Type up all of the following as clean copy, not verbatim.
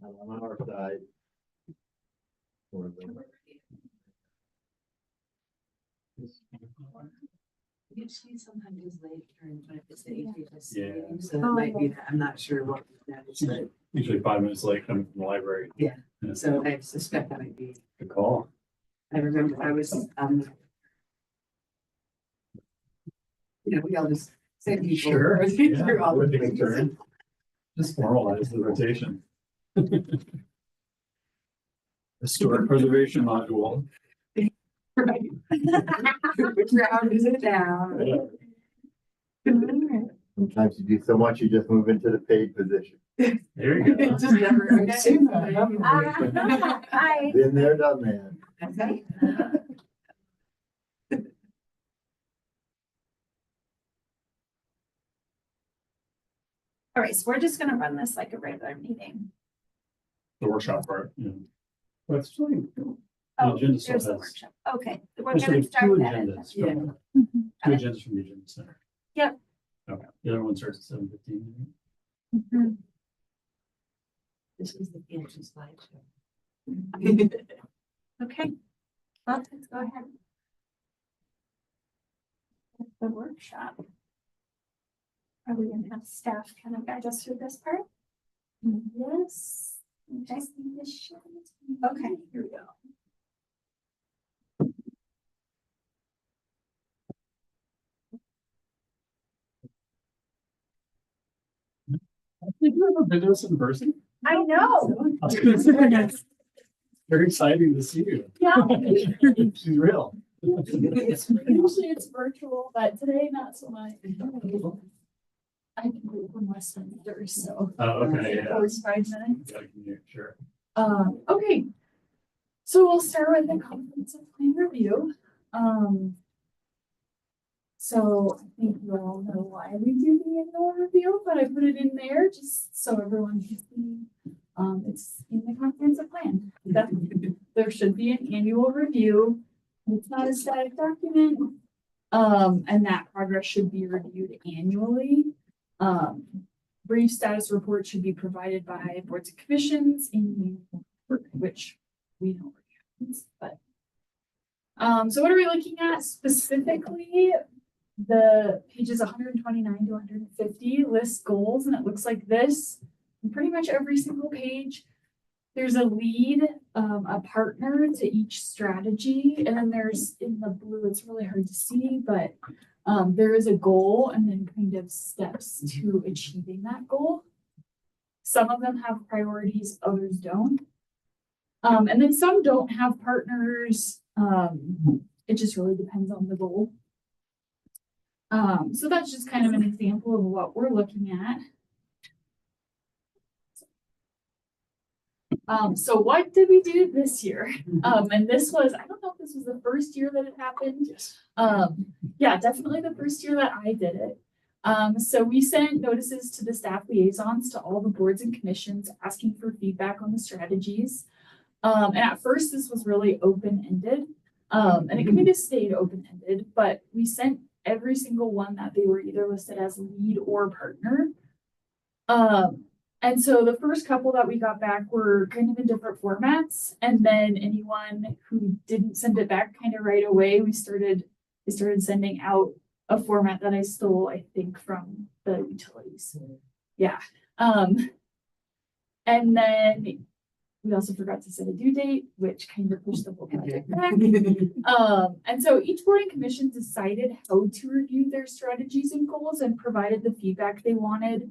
On our side. Or the- Usually sometimes it's late turn, but if it's the AHS Yeah. meeting, so that might be that. I'm not sure what that is, but Usually 5 minutes late coming from the library. Yeah. so I suspect that might be. Good call. I remember I was, we all just say people. Sure. Through all the Would take a things. turn. Just formalize the rotation. Historic preservation module. Right. Which round is it now? Sometimes you do so much, you just move into the paid position. There you go. It just never. Hi. Been there, done that. Okay. All right, so we're just gonna run this like a regular meeting. The workshop part. Yeah. Well, it's really, the Oh, agenda still there's the has. workshop. Okay, we're Actually, gonna there's start two that. agendas. Yeah. from- Mhm. Two agendas from the agenda center. Yep. Okay, the other one starts at 7:15. Mhm. This is the fancy slideshow. Okay, well, let's go ahead. The workshop. Are we gonna have staff kind of guide us through this part? Yes. Okay. Okay, here we go. Did you ever visit us in person? I know. I was gonna say, very exciting to see you. Yeah. She's real. Usually it's virtual, but today not so much. I can do it from less than there, so. Oh, okay, yeah. 45 minutes. Gotta commute, sure. Okay. So we'll start with the comprehensive plan review. So I think you all know why we do the annual review, but I put it in there just so everyone can see. It's in the comprehensive plan. That there should be an annual review. It's not a static document. And that progress should be reviewed annually. Brief status report should be provided by boards and commissions in which we know what happens, but. So what are we looking at specifically? The pages 129 to 150 list goals, and it looks like this. And pretty much every single page, there's a lead, a partner to each strategy, and then there's in the blue, it's really hard to see, but there is a goal and then kind of steps to achieving that goal. Some of them have priorities, others don't. And then some don't have partners. It just really depends on the goal. So that's just kind of an example of what we're looking at. So what did we do this year? And this was, I don't know if this was the first year that it happened. Yes. Yeah, definitely the first year that I did it. So we sent notices to the staff liaisons to all the boards and commissions asking for feedback on the strategies. And at first this was really open-ended. And it kind of stayed open-ended, but we sent every single one that they were either listed as lead or partner. And so the first couple that we got back were kind of in different formats. And then anyone who didn't send it back kind of right away, we started sending out a format that I stole, I think, from the utilities. Yeah. And then we also forgot to set a due date, which kind of pushed the whole project back. And so each board and commission decided how to review their strategies and goals and provided the feedback they wanted.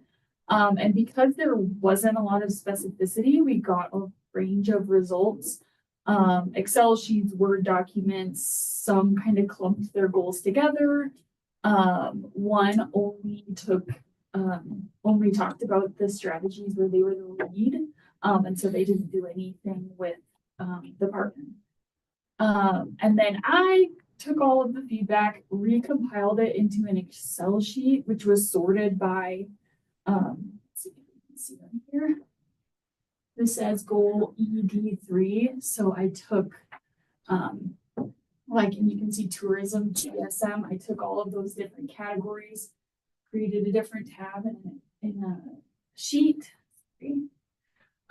And because there wasn't a lot of specificity, we got a range of results. Excel sheets, Word documents, some kind of clumped their goals together. One only talked about the strategies where they were the lead. And so they didn't do anything with the partner. And then I took all of the feedback, recompiled it into an Excel sheet, which was sorted by, let's see if you can see on here. This says goal ED3. So I took, and you can see tourism, GSM. I took all of those different categories, created a different tab in a sheet.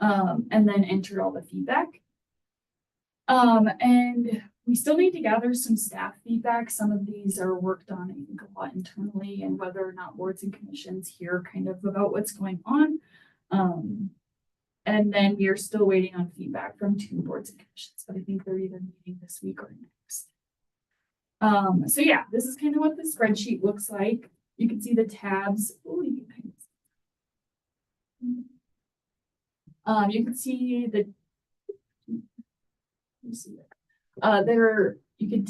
and then entered all the feedback. And we still need to gather some staff feedback. Some of these are worked on, I think, a lot internally, and whether or not boards and commissions hear kind of about what's going on. And then we are still waiting on feedback from 2 boards and commissions, but I think they're either meeting this week or next. So yeah, this is kind of what the spreadsheet looks like. You can see the tabs. Oh, you can kind of you can see the there you can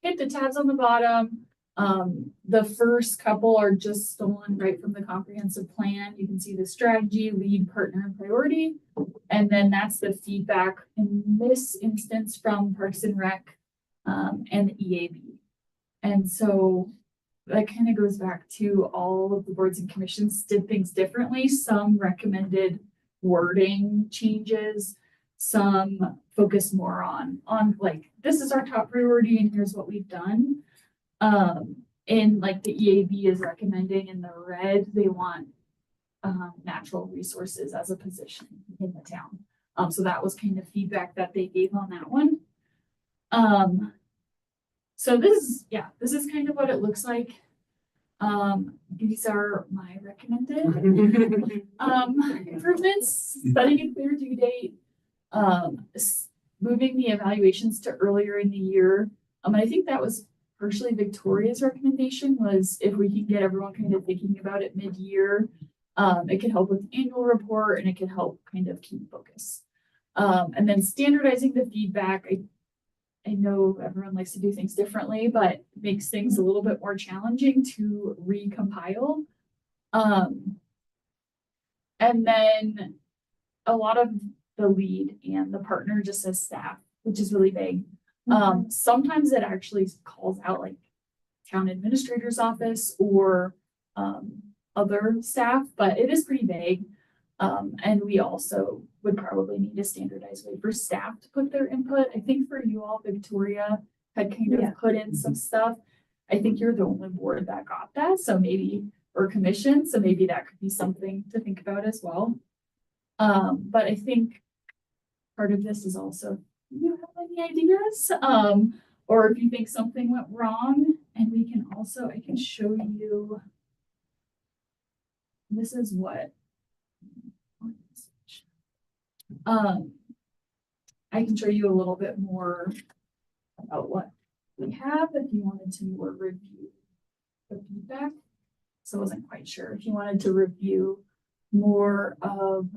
hit the tabs on the bottom. The first couple are just stolen right from the comprehensive plan. You can see the strategy, lead, partner, and priority. And then that's the feedback in this instance from Parks and Rec and the EAB. And so that kind of goes back to all of the boards and commissions did things differently. Some recommended wording changes, some focus more on like, this is our top priority and here's what we've done. And like the EAB is recommending in the red, they want natural resources as a position in the town. So that was kind of feedback that they gave on that one. So this is kind of what it looks like. These are my recommended improvements, setting a clear due date, moving the evaluations to earlier in the year. And I think that was partially Victoria's recommendation, was if we can get everyone kind of thinking about it mid-year, it could help with the annual report and it could help kind of keep focus. And then standardizing the feedback. I know everyone likes to do things differently, but it makes things a little bit more challenging to recompile. And then a lot of the lead and the partner just says staff, which is really vague. Sometimes it actually calls out like town administrator's office or other staff, but it is pretty vague. And we also would probably need a standardized way for staff to put their input. I think for you all, Victoria had kind of put in some stuff. I think you're the only board that got that. So maybe, or commission. So maybe that could be something to think about as well. But I think part of this is also, you have any ideas? Or if you think something went wrong, and we can also, I can show you, this is what, I can show you a little bit more about what we have if you wanted to more review the feedback. So I wasn't quite sure if you wanted to review more of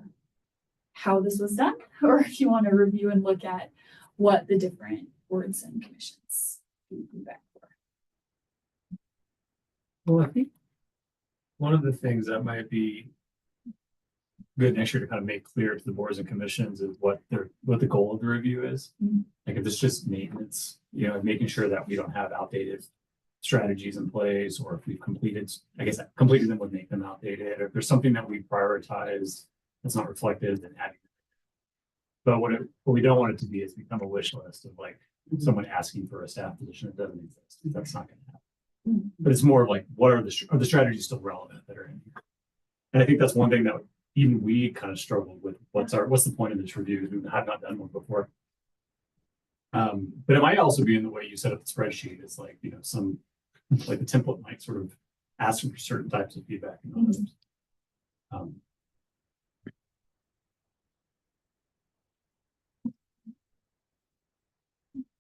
how this was done, or if you want to review and look at what the different boards and commissions do feedback for. Well, I think one of the things that might be good next year to kind of make clear to the boards and commissions is what the goal of the review is. Like if it's just maintenance, making sure that we don't have outdated strategies in place, or if we've completed them would make them outdated, or if there's something that we prioritize that's not reflected, then adding. But what we don't want it to be is become a wish list of like someone asking for a staff position that doesn't exist. That's not going to happen. But it's more of like, are the strategies still relevant that are in here? And I think that's one thing that even we kind of struggled with. What's the point of this review? We have not done one before. But it might also be in the way you set up the spreadsheet. It's like, some like the template might sort of ask for certain types of feedback and others.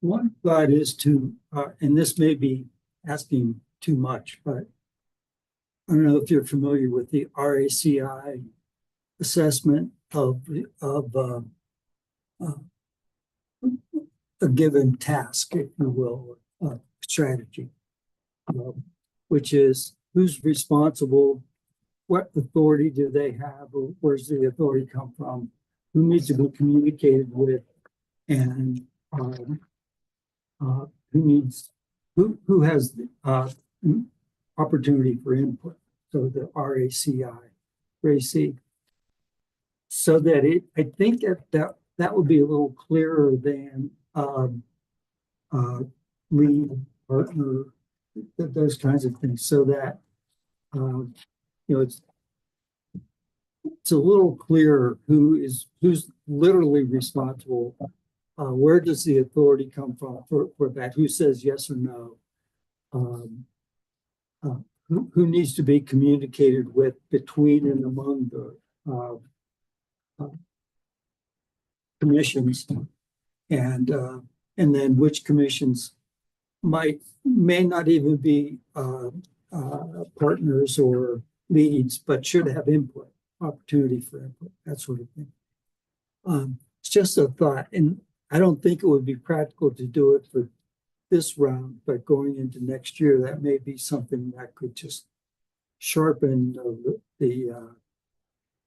One thought is to, and this may be asking too much, but I don't know if you're familiar with the RACI assessment of a given task, if you will, strategy, which is who's responsible, what authority do they have, or where's the authority come from, who needs to be communicated with, and who has opportunity for input. So the RACI, so that I think that would be a little clearer than lead, partner, those kinds of things, so that it's it's a little clearer who's literally responsible. Where does the authority come from for that? Who says yes or no? Who needs to be communicated with between and among the commissions, and then which commissions may not even be partners or leads, but should have input, opportunity for input, that sort of thing. It's just a thought, and I don't think it would be practical to do it for this round, but going into next year, that may be something that could just sharpen the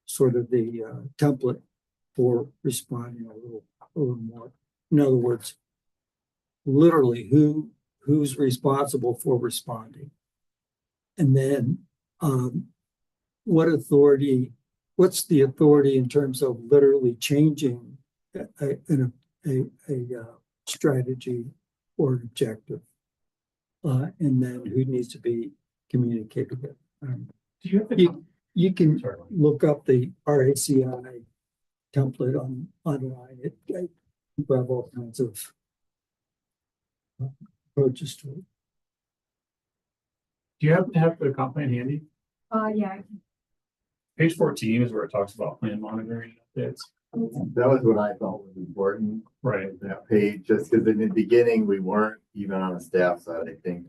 sort of the template for responding a little more. In other words, literally who's responsible for responding, and then what's the authority in terms of literally changing a strategy or an objective, and then who needs to be communicated with. Do you have the? You can Sorry. look up the RACI template online. You have all kinds of approaches to it. Do you happen to have the comp plan handy? Yeah. Page 14 is where it talks about plan monitoring updates. That was what I thought was important, Right. that page, just because in the beginning, we weren't even on the staff side, I think.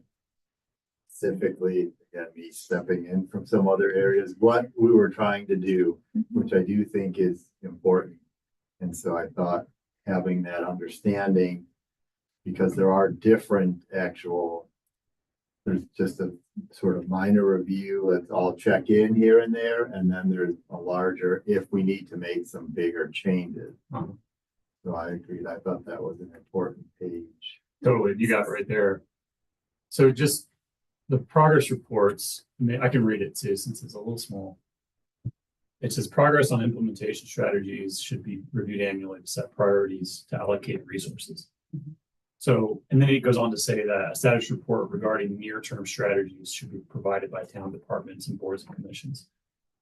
Specifically, again, me stepping in from some other areas, what we were trying to do, which I do think is important. And so I thought having that understanding, because there are different there's just a sort of minor review, let's all check in here and there, and then there's a larger, if we need to make some bigger changes. Uh-huh. So I agreed, I thought that was an important page. Totally, you got it right there. So just the progress reports, I can read it too, since it's a little small. It says progress on implementation strategies should be reviewed annually to set priorities to allocate resources. So, and then it goes on to say that a status report regarding near-term strategies should be provided by town departments and boards and commissions.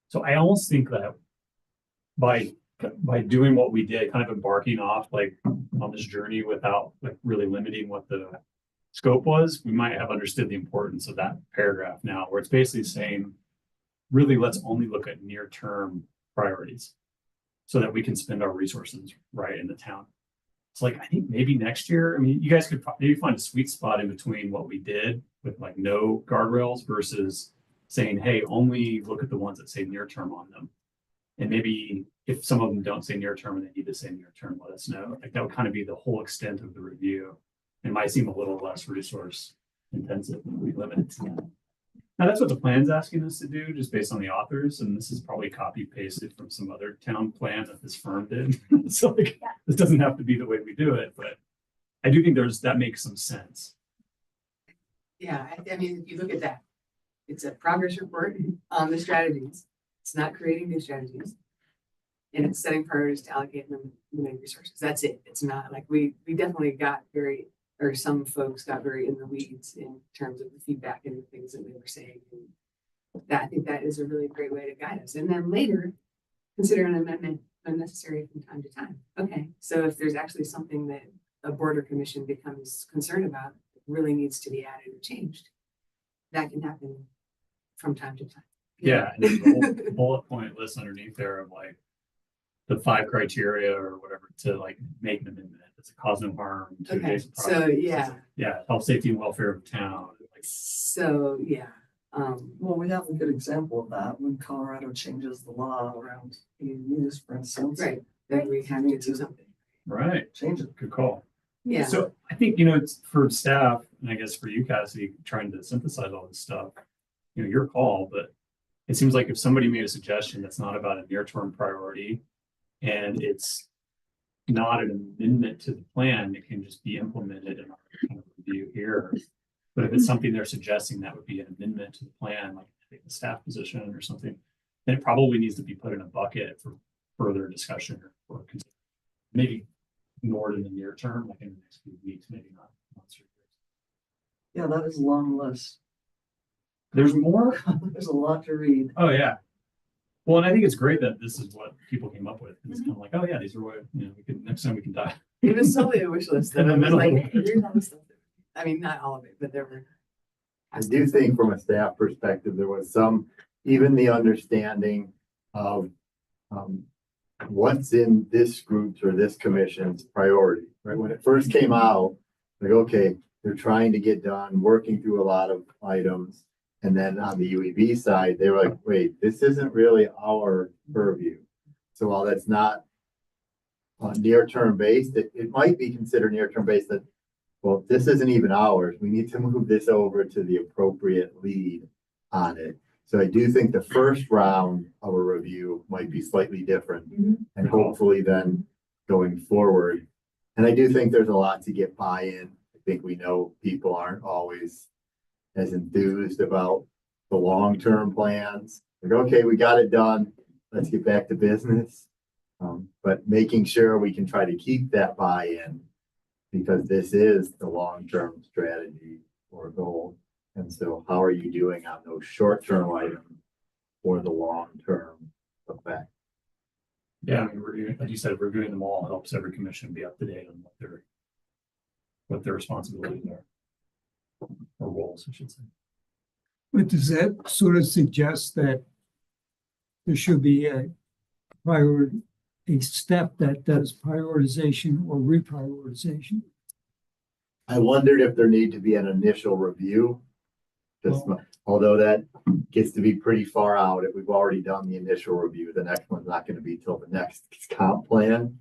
So I almost think that by doing what we did, kind of embarking off like on this journey without like really limiting what the scope was, we might have understood the importance of that paragraph now, where it's basically saying, really, let's only look at near-term priorities so that we can spend our resources right in the town. It's like, I think maybe next year, I mean, you guys could maybe find a sweet spot in between what we did with like no guardrails versus saying, hey, only look at the ones that say near term on them. And maybe if some of them don't say near term and they need to say near term, let us know. Like that would kind of be the whole extent of the review. It might seem a little less resource intensive when we limit it to that. Now that's what the plan's asking us to do, just based on the authors, and this is probably copy pasted from some other town plan that this firm did. So like, this doesn't have to be the way we do it, but I do think that makes some sense. Yeah, I mean, if you look at that, it's a progress report on the strategies. It's not creating new strategies. And it's setting priorities to allocate them limited resources. That's it. It's not like we definitely got some folks got very in the weeds in terms of the feedback and the things that we were saying. And I think that is a really great way to guide us. And then later, consider an amendment when necessary from time to time. Okay, so if there's actually something that a board or commission becomes concerned about, it really needs to be added or changed. That can happen from time to time. Yeah, and there's a whole bullet point list underneath there of like the 5 criteria or whatever to like make an amendment. It's a cause no harm to Okay, adjacent so properties. yeah, Health, safety, and welfare of the town. Like, so yeah. Well, we have a good example of that when Colorado changes the law around ADUs, for instance. Right, then we have to do something. right, Change it. good call. Yeah. So I think, it's for staff, and I guess for you, Cassie, trying to synthesize all this stuff, your call, but it seems like if somebody made a suggestion that's not about a near-term priority and it's not an amendment to the plan, it can just be implemented in our kind of review here. But if it's something they're suggesting that would be an amendment to the plan, like I think the staff position or something, then it probably needs to be put in a bucket for further discussion or maybe ignored in the near term, like in the next few weeks, maybe not months or years. Yeah, that is a long list. There's more. There's a lot to read. Oh yeah. Well, and I think it's great that this is what people came up with. It's kind of like, oh yeah, these are what, we can, next time we can die. It was totally a wish list that In the I was middle. like, hey, here's all the stuff. I mean, not all of it, but there were. I do think from a staff perspective, there was some, even the understanding of what's in this group's or this commission's priority, right? When it first came out, like, okay, they're trying to get done, working through a lot of items. And then on the UEB side, they were like, wait, this isn't really our purview. So while that's not near-term based, it might be considered near-term based that, well, this isn't even ours. We need to move this over to the appropriate lead on it. So I do think the first round of a review might be slightly different Mhm. and hopefully then going forward. And I do think there's a lot to get buy-in. I think we know people aren't always as enthused about the long-term plans. Like, okay, we got it done. Let's get back to business. But making sure we can try to keep that buy-in because this is the long-term strategy or goal. And so how are you doing on those short-term items for the long-term effect? Yeah, I mean, like you said, reviewing them all helps every commission be up to date on what their responsibilities are. Or roles, I should say. But does that sort of suggest that there should be a step that does prioritization or reprioritization? I wondered if there need to be an initial review. Just, although that gets to be pretty far out, if we've already done the initial review, the next one's not gonna be till the next comp plan.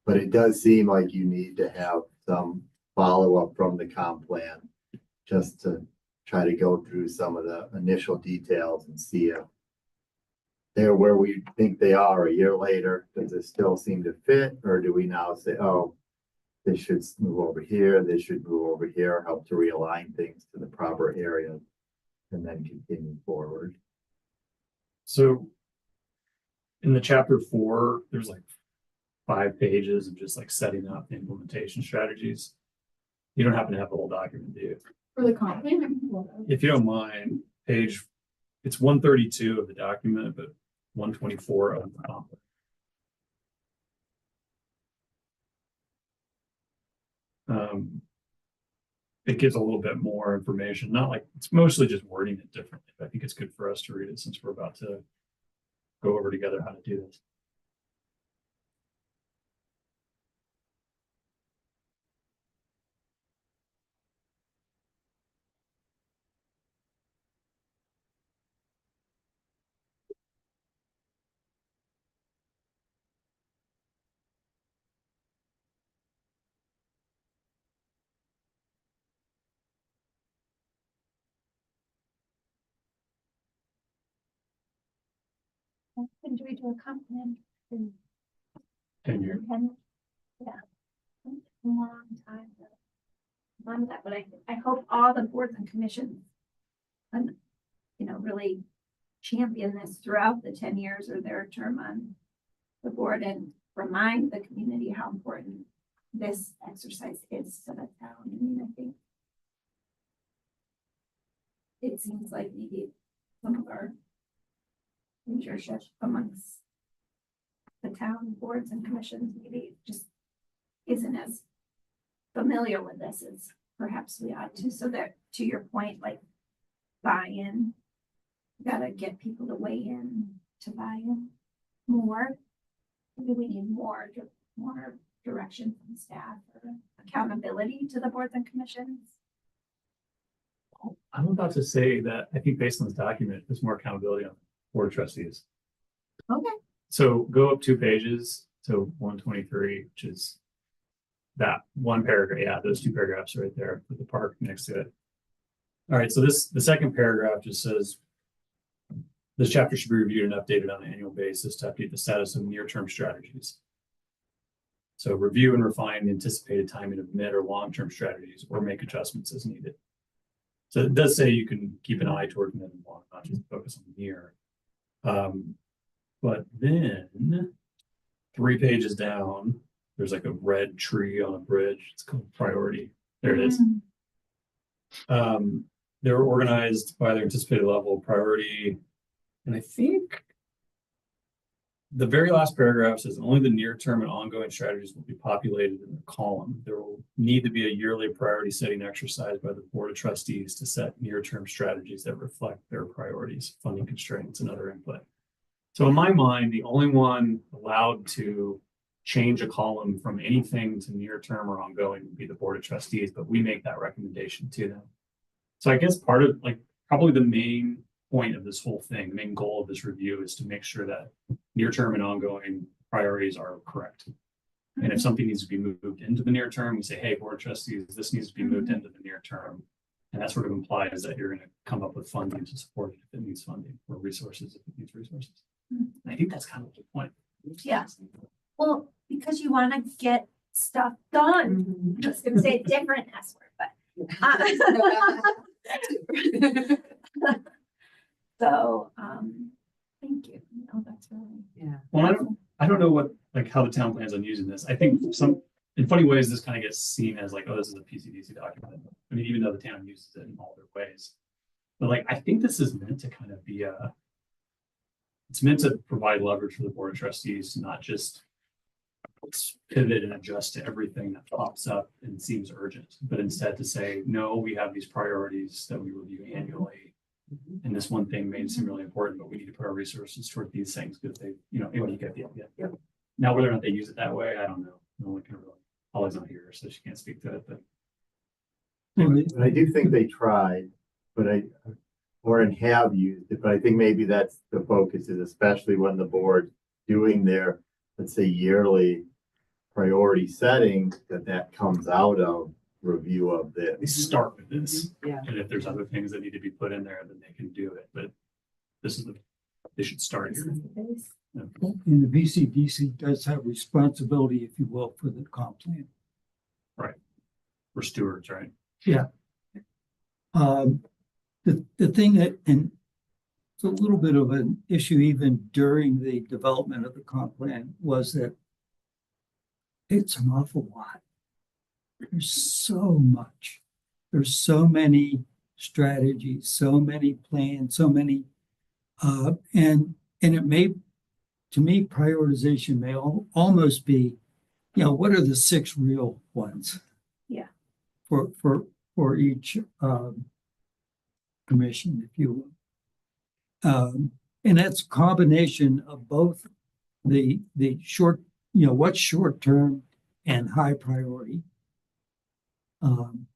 But it does seem like you need to have some follow-up from the comp plan, just to try to go through some of the initial details and see if they're where we think they are a year later. Does it still seem to fit, or do we now say, oh, this should move over here, this should move over here, help to realign things to the proper areas, and then continue forward. So in the chapter 4, there's like 5 pages of just like setting up the implementation strategies. You don't happen to have the whole document, do you? For the comp plan, I can pull it up. If you don't mind, it's 132 of the document, but 124 of the comp plan. It gives a little bit more information, not like, it's mostly just wording it differently, but I think it's good for us to read it since we're about to go over together how to do this. When do we do a comp plan? In 10 years. 10? Yeah. Long time. On that, but I hope all the boards and commissions really champion this throughout the 10 years of their term on the board and remind the community how important this exercise is to the town. I mean, I think it seems like maybe some of our leadership amongst the town boards and commissions maybe just isn't as familiar with this as perhaps we ought to. So that, to your point, like buy-in, you gotta get people to weigh in to buy in more. Maybe we need more direction from staff or accountability to the boards and commissions. I'm about to say that I think based on this document, there's more accountability on board of trustees. Okay. So go up 2 pages to 123, which is that one paragraph. Yeah, those 2 paragraphs right there with the park next to it. All right, so the second paragraph just says, this chapter should be reviewed and updated on an annual basis to update the status of near-term strategies. So review and refine the anticipated timing of mid or long-term strategies or make adjustments as needed. So it does say you can keep an eye toward mid and long, not just focus on the near. But then 3 pages down, there's like a red tree on a bridge. It's called priority. There it is. They're organized by their anticipated level of priority. And I think the very last paragraph says only the near term and ongoing strategies will be populated in the column. There will need to be a yearly priority setting exercise by the Board of Trustees to set near term strategies that reflect their priorities, funding constraints, and other input. So in my mind, the only one allowed to change a column from anything to near term or ongoing would be the Board of Trustees, but we make that recommendation to them. So I guess part of like probably the main point of this whole thing, the main goal of this review is to make sure that near term and ongoing priorities are correct. And if something needs to be moved into the near term, we say, hey, Board of Trustees, this needs to be moved into the near term. And that sort of implies that you're going to come up with funding to support it if it needs funding, or resources if it needs resources. And I think that's kind of the point. Yeah. Well, because you want to get stuff done. I was gonna say a different S word, but. So, thank you. No, that's really. Yeah. Well, I don't know what, like how the town plans on using this. I think in funny ways, this kind of gets seen as like, oh, this is a PCDC document. I mean, even though the town uses it in all their ways. But like, I think this is meant to kind of be it's meant to provide leverage for the Board of Trustees to not just pivot and adjust to everything that pops up and seems urgent, but instead to say, no, we have these priorities that we review annually. And this one thing may seem really important, but we need to put our resources toward these things because they, anyway, you get the idea. Yep. Now, whether or not they use it that way, I don't know. No one can really, Holly's not here, so she can't speak to it, but. But I do think they tried, but have used it, but I think maybe that's the focus is especially when the board doing their, let's say, yearly priority setting, that comes out of review of They this. start with this. Yeah. And if there's other things that need to be put in there, then they can do it, but they should start here. And the VCDC does have responsibility, if you will, for the comp plan. We're stewards, right? The thing that, and it's a little bit of an issue even during the development of the comp plan, was that it's an awful lot. There's so much. There's so many strategies, so many plans, so many, and it may, to me, prioritization may almost be, what are the 6 real ones? Yeah. For each commission, if you will. And that's a combination of both the short, what's short term and high priority. And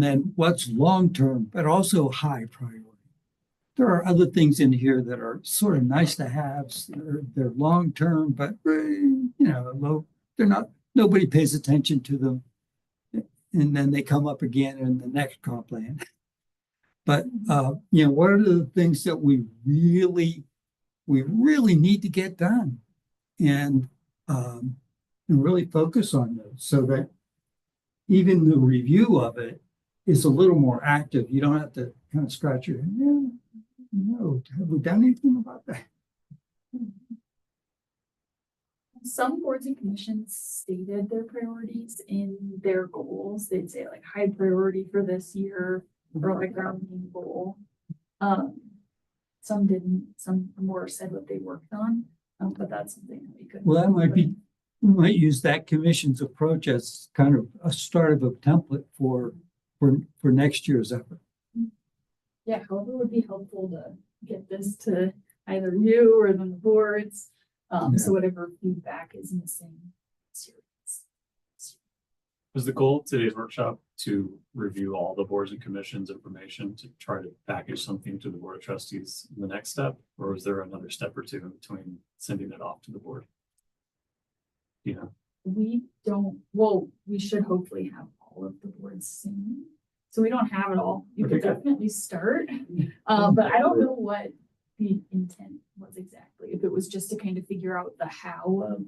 then what's long term, but also high priority. There are other things in here that are sort of nice to have. They're long term, but low. They're not. Nobody pays attention to them, and then they come up again in the next comp plan. But what are the things that we really need to get done, and really focus on those, so that even the review of it is a little more active. You don't have to kind of scratch your head. No, have we done anything about that? Some boards and commissions stated their priorities in their goals. They'd say like high priority for this year or like grounding goal. Some didn't, some more said what they worked on, but that's something that we could. Well, that might be, we might use that commission's approach as kind of a start of a template for next year's effort. Yeah, however would be helpful to get this to either you or the boards. So whatever feedback is missing. Was the goal of today's workshop to review all the boards and commissions information to try to package something to the Board of Trustees in the next step? Or was there another step or two in between sending it off to the board? We don't, well, we should hopefully have all of the boards seen. So we don't have it all. You could Okay, good. definitely start. But I don't know what the intent was exactly. If it was just to kind of figure out the how of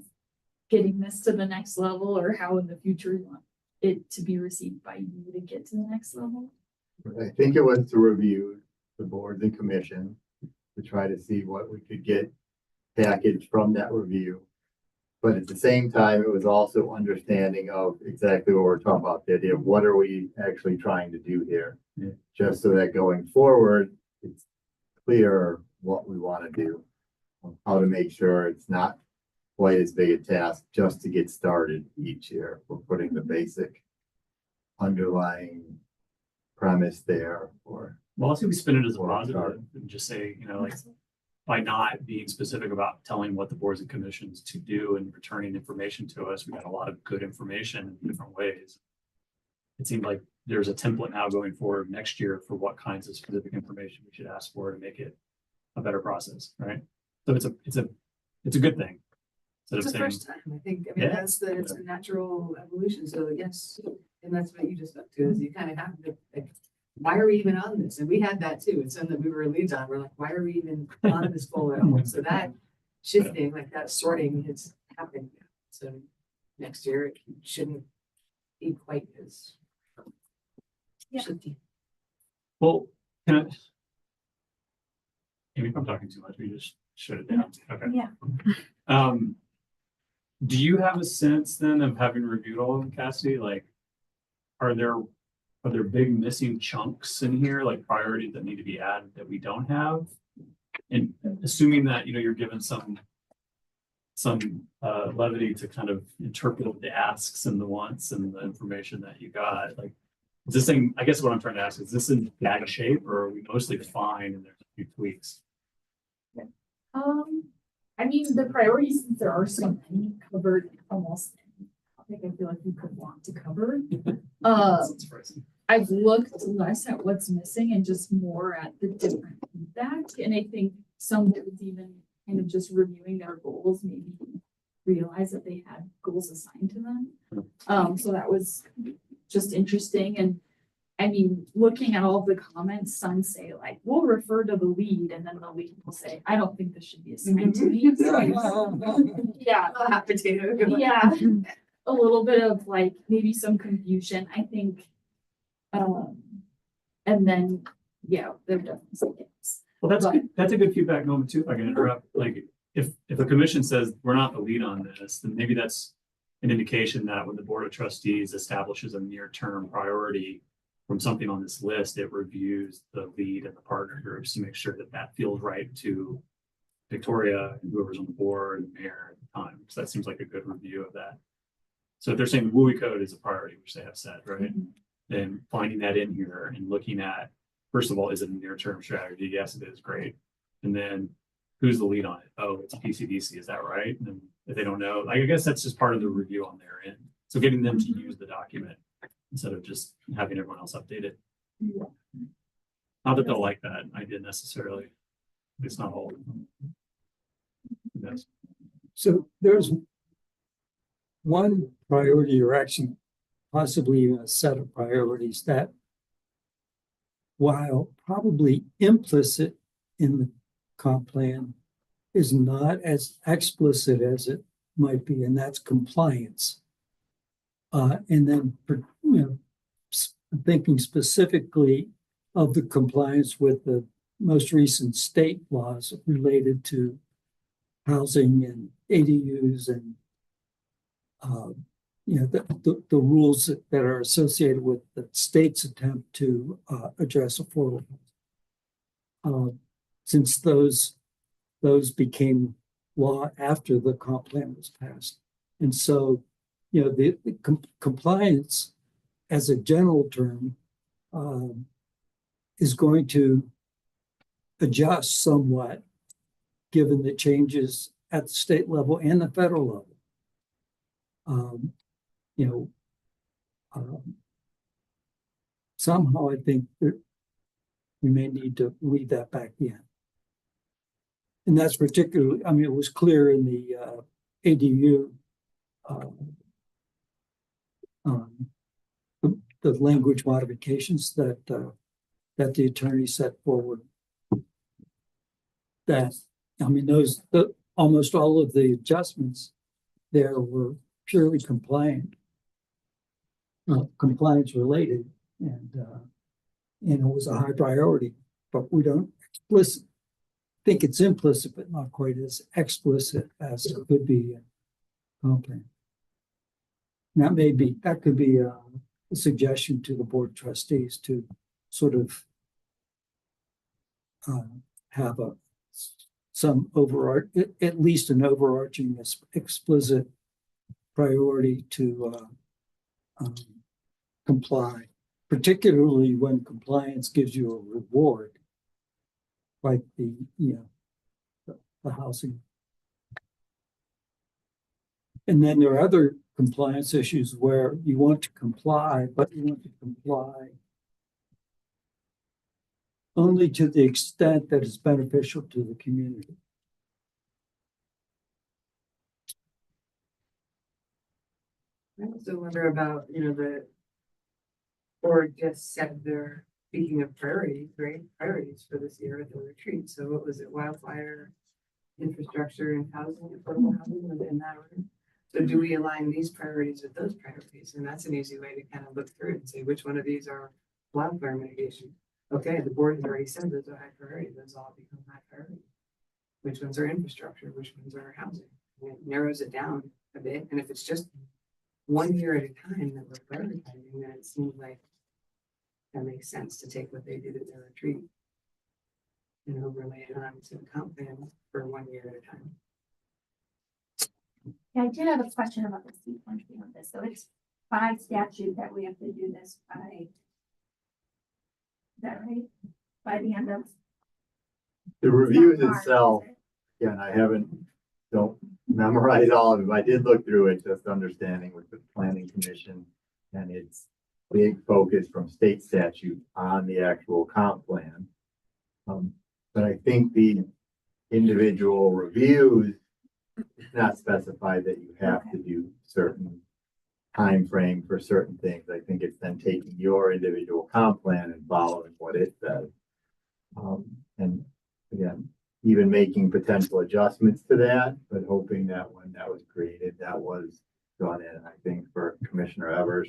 getting this to the next level, or how in the future you want it to be received by you to get to the next level. I think it was to review the boards and commission to try to see what we could get packaged from that review. But at the same time, it was also understanding of exactly what we're talking about, the idea of what are we actually trying to do here? Yeah. Just so that going forward, it's clear what we want to do. how to make sure it's not quite as big a task just to get started each year. We're putting the basic underlying premise there or. Well, let's say we spin it as a Or positive chart. and just say, like, by not being specific about telling what the boards and commissions to do and returning information to us, we got a lot of good information in different ways. It seemed like there's a template now going forward next year for what kinds of specific information we should ask for to make it a better process, right? So it's a good thing. Instead It's of the saying, first time, I think, I mean, Yeah. it's a natural evolution, so yes, and that's what you just spoke to, is you kind of have to, like, why are we even on this? And we had that too, it's something that we were leads on, we're like, why are we even on this folder? So that shifting, like that sorting has happened, so next year it shouldn't be quite as Yeah. shifty. well, can I? Maybe if I'm talking too much, we just shut it down. Okay. Yeah. Do you have a sense then of having reviewed all of them, Cassidy? Like, are there big missing chunks in here, like priorities that need to be added that we don't have? And assuming that, you're given some levity to kind of interpret the asks and the wants and the information that you got, like, is this thing, I guess what I'm trying to ask, is this in bad shape or are we mostly fine and there's a few tweaks? I mean, the priorities, since there are so many, covered almost any topic I feel like we could want to cover. That's surprising. I've looked less at what's missing and just more at the different feedback. And I think some boards even kind of just reviewing their goals, maybe realize that they had goals assigned to them. So that was just interesting. And I mean, looking at all the comments, some say like, we'll refer to the lead, and then the lead will say, I don't think this should be assigned to me. Yeah, Hot potato. yeah, a little bit of like maybe some confusion, I think. And then, yeah, there definitely some gaps. Well, But- that's a good feedback moment too, if I can interrupt. Like, if a commission says we're not the lead on this, then maybe that's an indication that when the board of trustees establishes a near-term priority from something on this list, it reviews the lead and the partner groups to make sure that that feels right to Victoria and whoever's on the board and mayor at the time. So that seems like a good review of that. So if they're saying WUI code is a priority, which they have said, right? Then finding that in here and looking at, first of all, is it a near-term strategy? Yes, it is, great. And then who's the lead on it? Oh, it's PCDC, is that right? And then if they don't know, I guess that's just part of the review on their end. So getting them to use the document instead of just having everyone else update it. Not that they'll like that idea necessarily. It's not all of them. Yes. So there's one priority or actually possibly even a set of priorities that, while probably implicit in the comp plan, is not as explicit as it might be, and that's compliance. And then, thinking specifically of the compliance with the most recent state laws related to housing and ADUs and the rules that are associated with the state's attempt to address affordable. Since those became law after the comp plan was passed, and so the compliance as a general term is going to adjust somewhat given the changes at the state level and the federal level. Somehow I think that we may need to read that back in. And that's particularly, I mean, it was clear in the ADU, the language modifications that the attorney set forward. That, I mean, almost all of the adjustments there were purely compliance related, and it was a high priority, but we don't think it's implicit, but not quite as explicit as it could be in comp plan. That could be a suggestion to the board of trustees to sort of have a some at least an overarching explicit priority to comply, particularly when compliance gives you a reward, like the housing. And then there are other compliance issues where you want to comply, but you want to comply only to the extent that is beneficial to the community. I also wonder about, the board just said they're speaking of priorities, right? Priorities for this year at the retreat. So what was it? Wildfire, infrastructure and housing, affordable housing, was it in that order? So do we align these priorities with those priorities? And that's an easy way to kind of look through it and say, which one of these are wildfire mitigation? Okay, the board has already said those are high priority. Those all become high priority. Which ones are infrastructure? Which ones are housing? And it narrows it down a bit. And if it's just 1 year at a time that we're prioritizing, then it seems like that makes sense to take what they did at their retreat and overlay it onto the comp plan for 1 year at a time. Yeah, I did have a question about the sequencing of this. So it's by statute that we have to do this by. Is that right? By the end of. The reviews March, itself, is it? again, don't memorize all of it, but I did look through it, just understanding with the planning commission and its big focus from state statute on the actual comp plan. But I think the individual reviews, it's not specified that you have to do certain time frame for certain things. I think it's then taking your individual comp plan and following what it says. And again, even making potential adjustments to that, but hoping that when that was created, that was done in. I think for Commissioner Evers,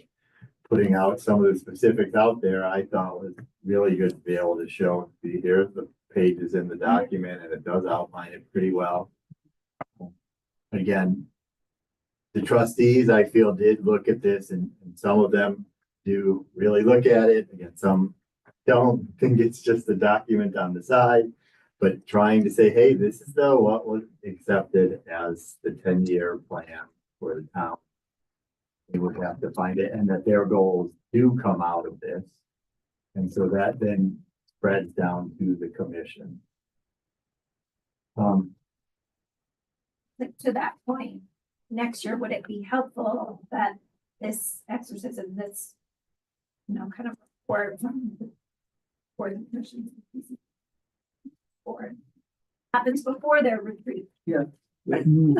putting out some of the specifics out there, I thought was really good to be able to show, see, here's the pages in the document, and it does outline it pretty well. Again, the trustees, I feel, did look at this, and some of them do really look at it. Again, some don't think it's just a document on the side, but trying to say, hey, this is what was accepted as the 10-year plan for the town. They would have to find it, and that their goals do come out of this. And so that then spreads down to the commission. To that point, next year, would it be helpful that this exercise of this, kind of report from the board and commissions board happens before their retreat? Mhm. And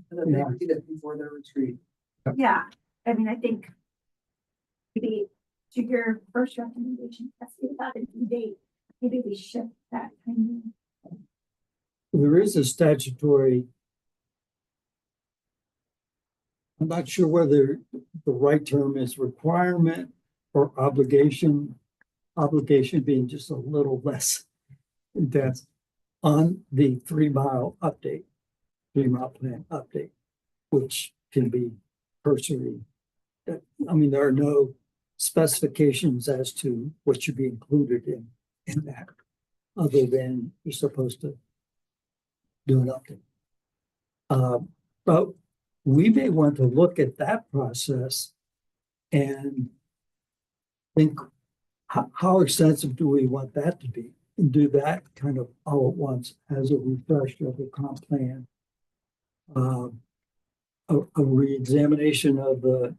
then they Yeah. read it before their retreat. Yeah, I mean, I think maybe to your first recommendation, that's about a due date. Maybe we shift that kind There is a statutory. I'm not sure whether the right term is requirement or obligation. Obligation being just a little less intense on the 3 mile update, 3 mile plan update, which can be cursory. I mean, there are no specifications as to what should be included in that, other than you're supposed to do an update. But we may want to look at that process and think, how extensive do we want that to be? And do that kind of all at once as a refresh of the comp plan. A reexamination of the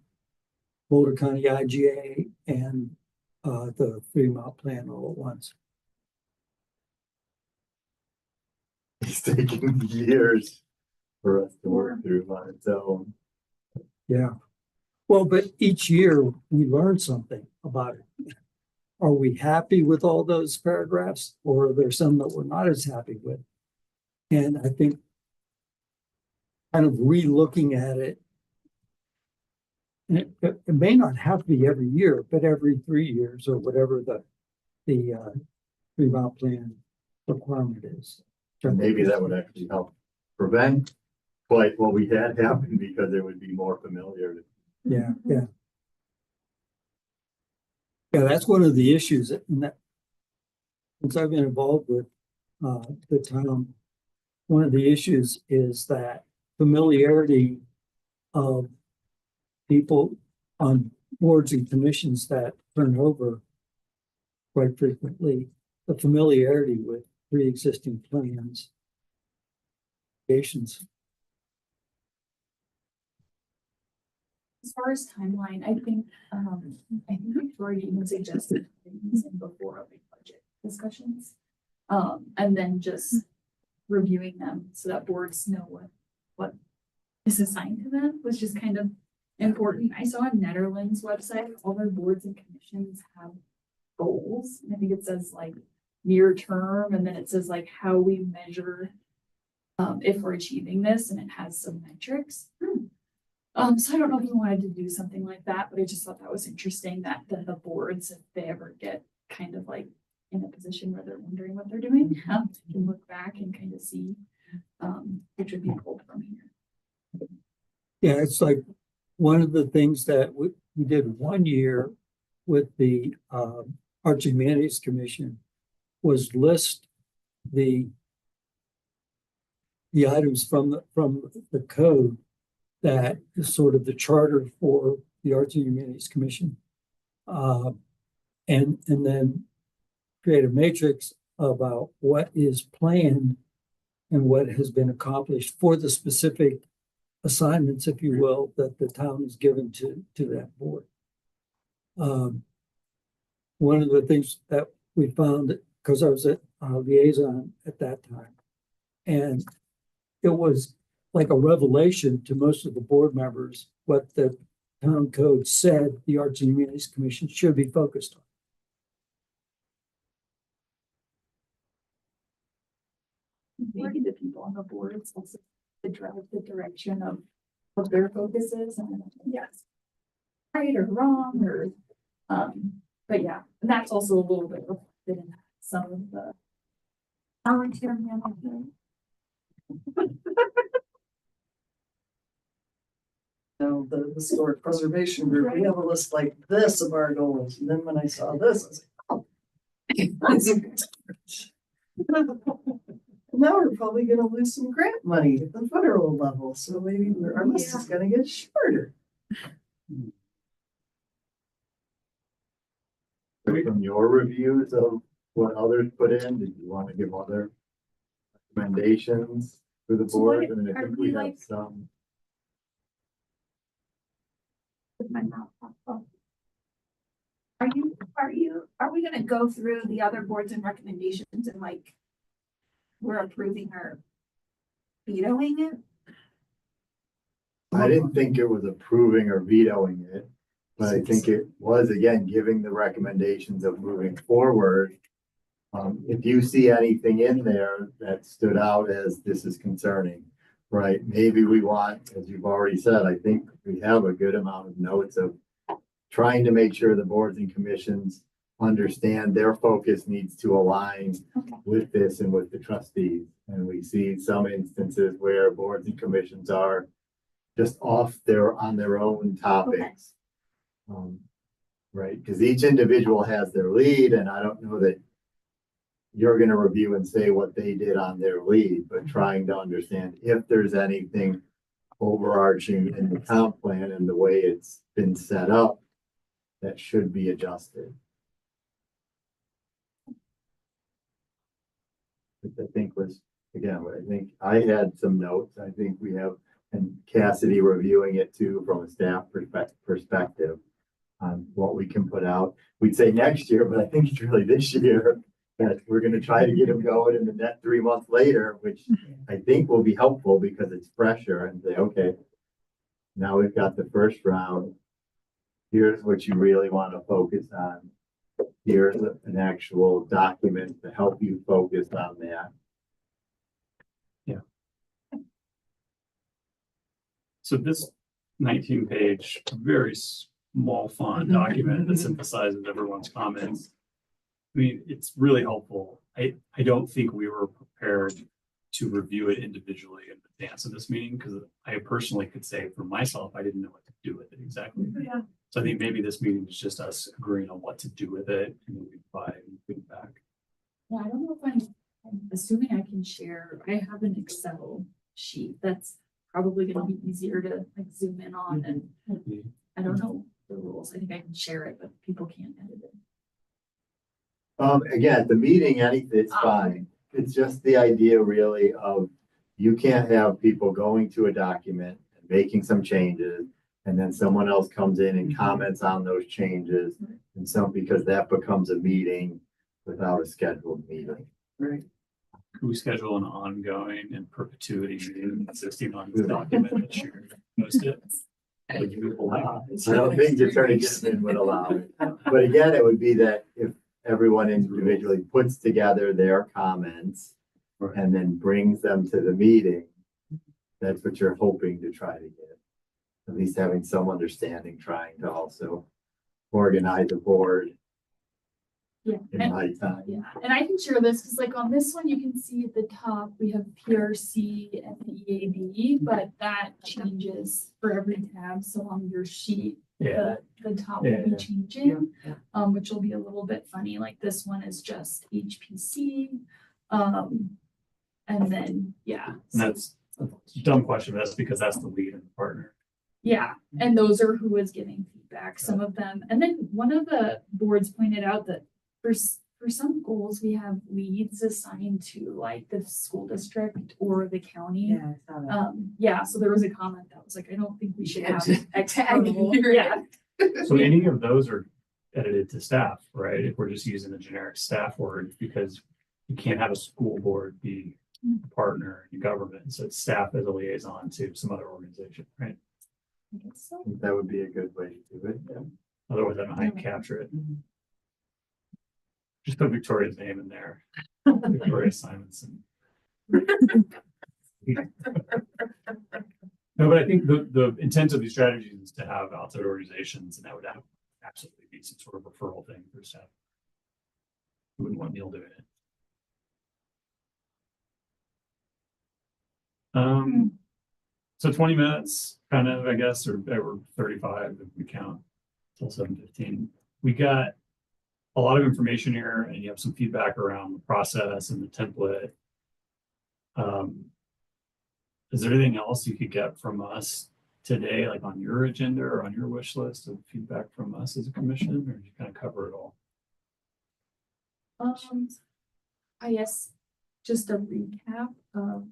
Boulder County IGA and the 3 mile plan all at once. It's taking years for us to work through on its own. Yeah. Well, but each year we learn something about it. Are we happy with all those paragraphs, or are there some that we're not as happy with? And I think kind of re-looking at it, and it may not have to be every year, but every 3 years or whatever the 3 mile plan requirement is. And maybe that would actually help prevent quite what we had happen, because it would be more familiar. Yeah, yeah. Yeah, that's one of the issues in that since I've been involved with the town, one of the issues is that familiarity of people on boards and commissions that turn over quite frequently, the familiarity with pre-existing plans. Patients. As far as timeline, I think Victoria even suggested things in before our big budget discussions. And then just reviewing them so that boards know what is assigned to them was just kind of important. I saw on Netherlands website, all their boards and commissions have goals. And I think it says like near term, and then it says like how we measure if we're achieving this, and it has some metrics. So I don't know if we wanted to do something like that, but I just thought that was interesting that the boards, if they ever get kind of like in a position where they're wondering what they're doing, can look back and kind of see, which would be pulled from here. Yeah, it's like one of the things that we did one year with the Arts and Humanities Commission was list the items from the code that is sort of the charter for the Arts and Humanities Commission. And then create a matrix about what is planned and what has been accomplished for the specific assignments, if you will, that the town has given to that board. One of the things that we found, because I was a liaison at that time, and it was like a revelation to most of the board members what the town code said the Arts and Humanities Commission should be focused on. Maybe the people on the boards also to drive the direction of what their focus is, and yes, right or wrong, or but yeah, and that's also a little bit reflected in some of the volunteer management. Now, the historic preservation group, we have a list like this of our goals, and then when I saw this, I was like, oh. Now we're probably gonna lose some grant money at the federal level, so maybe our list is gonna get shorter. From your reviews of what others put in, did you want to give other recommendations for the So what board? I mean, I are think we we have like- some. With my mouth off. Are we gonna go through the other boards and recommendations and like we're approving or vetoing it? I didn't think it was approving or vetoing it, but I think it was, again, giving the recommendations of moving forward. If you see anything in there that stood out as this is concerning, right? Maybe we want, as you've already said, I think we have a good amount of notes of trying to make sure the boards and commissions understand their focus needs to align Okay. with this and with the trustees. And we see some instances where boards and commissions are just on their own topics. Right, because each individual has their lead, and I don't know that you're gonna review and say what they did on their lead, but trying to understand if there's anything overarching in the comp plan and the way it's been set up that should be adjusted. Which I think was, again, I think I had some notes. I think we have, and Cassidy reviewing it too from a staff perspective on what we can put out. We'd say next year, but I think it's really this year that we're gonna try to get them going in the net 3 months later, which I think will be helpful because it's fresher and say, okay, now we've got the first round. Here's what you really want to focus on. Here's an actual document to help you focus on that. So this 19-page, very small font document that synthesizes everyone's comments. I mean, it's really helpful. I don't think we were prepared to review it individually in advance of this meeting, because I personally could say for myself, I didn't know what to do with it exactly. Yeah. So I think maybe this meeting is just us agreeing on what to do with it and then we provide feedback. Yeah, I don't know if I'm assuming I can share, I have an Excel sheet that's probably gonna be easier to like zoom in on and I don't know the rules. I think I can share it, but people can't edit it. Again, at the meeting, anything, it's Ah. fine. It's just the idea really of, you can't have people going to a document and making some changes. And then someone else comes in and comments on those changes. And so, because that becomes a meeting without a scheduled meeting. Right. Could we schedule an ongoing and perpetuity meeting consisting on this document and share most it? Would you be like- I don't think Attorney Gittman would allow it. But again, it would be that if everyone individually puts together their comments and then brings them to the meeting, that's what you're hoping to try to get. At least having some understanding, trying to also organize a board Yeah. in And my time. yeah, and I can share this because like on this one, you can see at the top, we have PRC and EAB, but that changes for every tab. So on your sheet, Yeah, the top Yeah, will be yeah. changing, Yeah. which will be a little bit funny. Like this one is just HPC. And then, yeah. and so- that's a dumb question, but that's because that's the lead and the partner. Yeah, and those are who is giving feedback, some of them. And then one of the boards pointed out that for some goals, we have leads assigned to like the school district or the county. Yeah, I saw that. Yeah, so there was a comment that was like, I don't think we should have Tag external. here. Yeah, So any of those are edited to staff, right? If we're just using a generic staff word, because you can't have a school board be a partner in government. So it's staff as a liaison to some other organization, right? I guess so. I think that would be a good way to do it. Otherwise, I don't know how you capture it. Mhm. Just put Victoria's name in there. Victoria Simonson. No, but I think the intent of these strategies is to have outside organizations, and that would have absolutely be some sort of referral thing for staff. We wouldn't want Neil doing it. So 20 minutes, kind of, I guess, or 35 if we count till 7:15. We got a lot of information here, and you have some feedback around the process and the template. Is there anything else you could get from us today, like on your agenda or on your wish list of feedback from us as a commission, or did you kind of cover it all? I guess just a recap of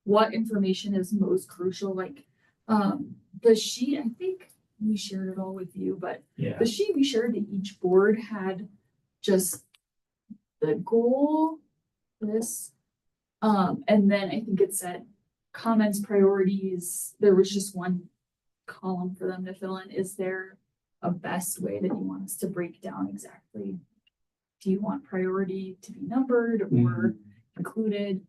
what information is most crucial, like, the sheet, I think we shared it all with you, but Yeah, the sheet we shared to each board had just the goal, this, and then I think it said comments, priorities. There was just one column for them to fill in. Is there a best way that you want us to break down exactly? Do you want priority to be numbered or included?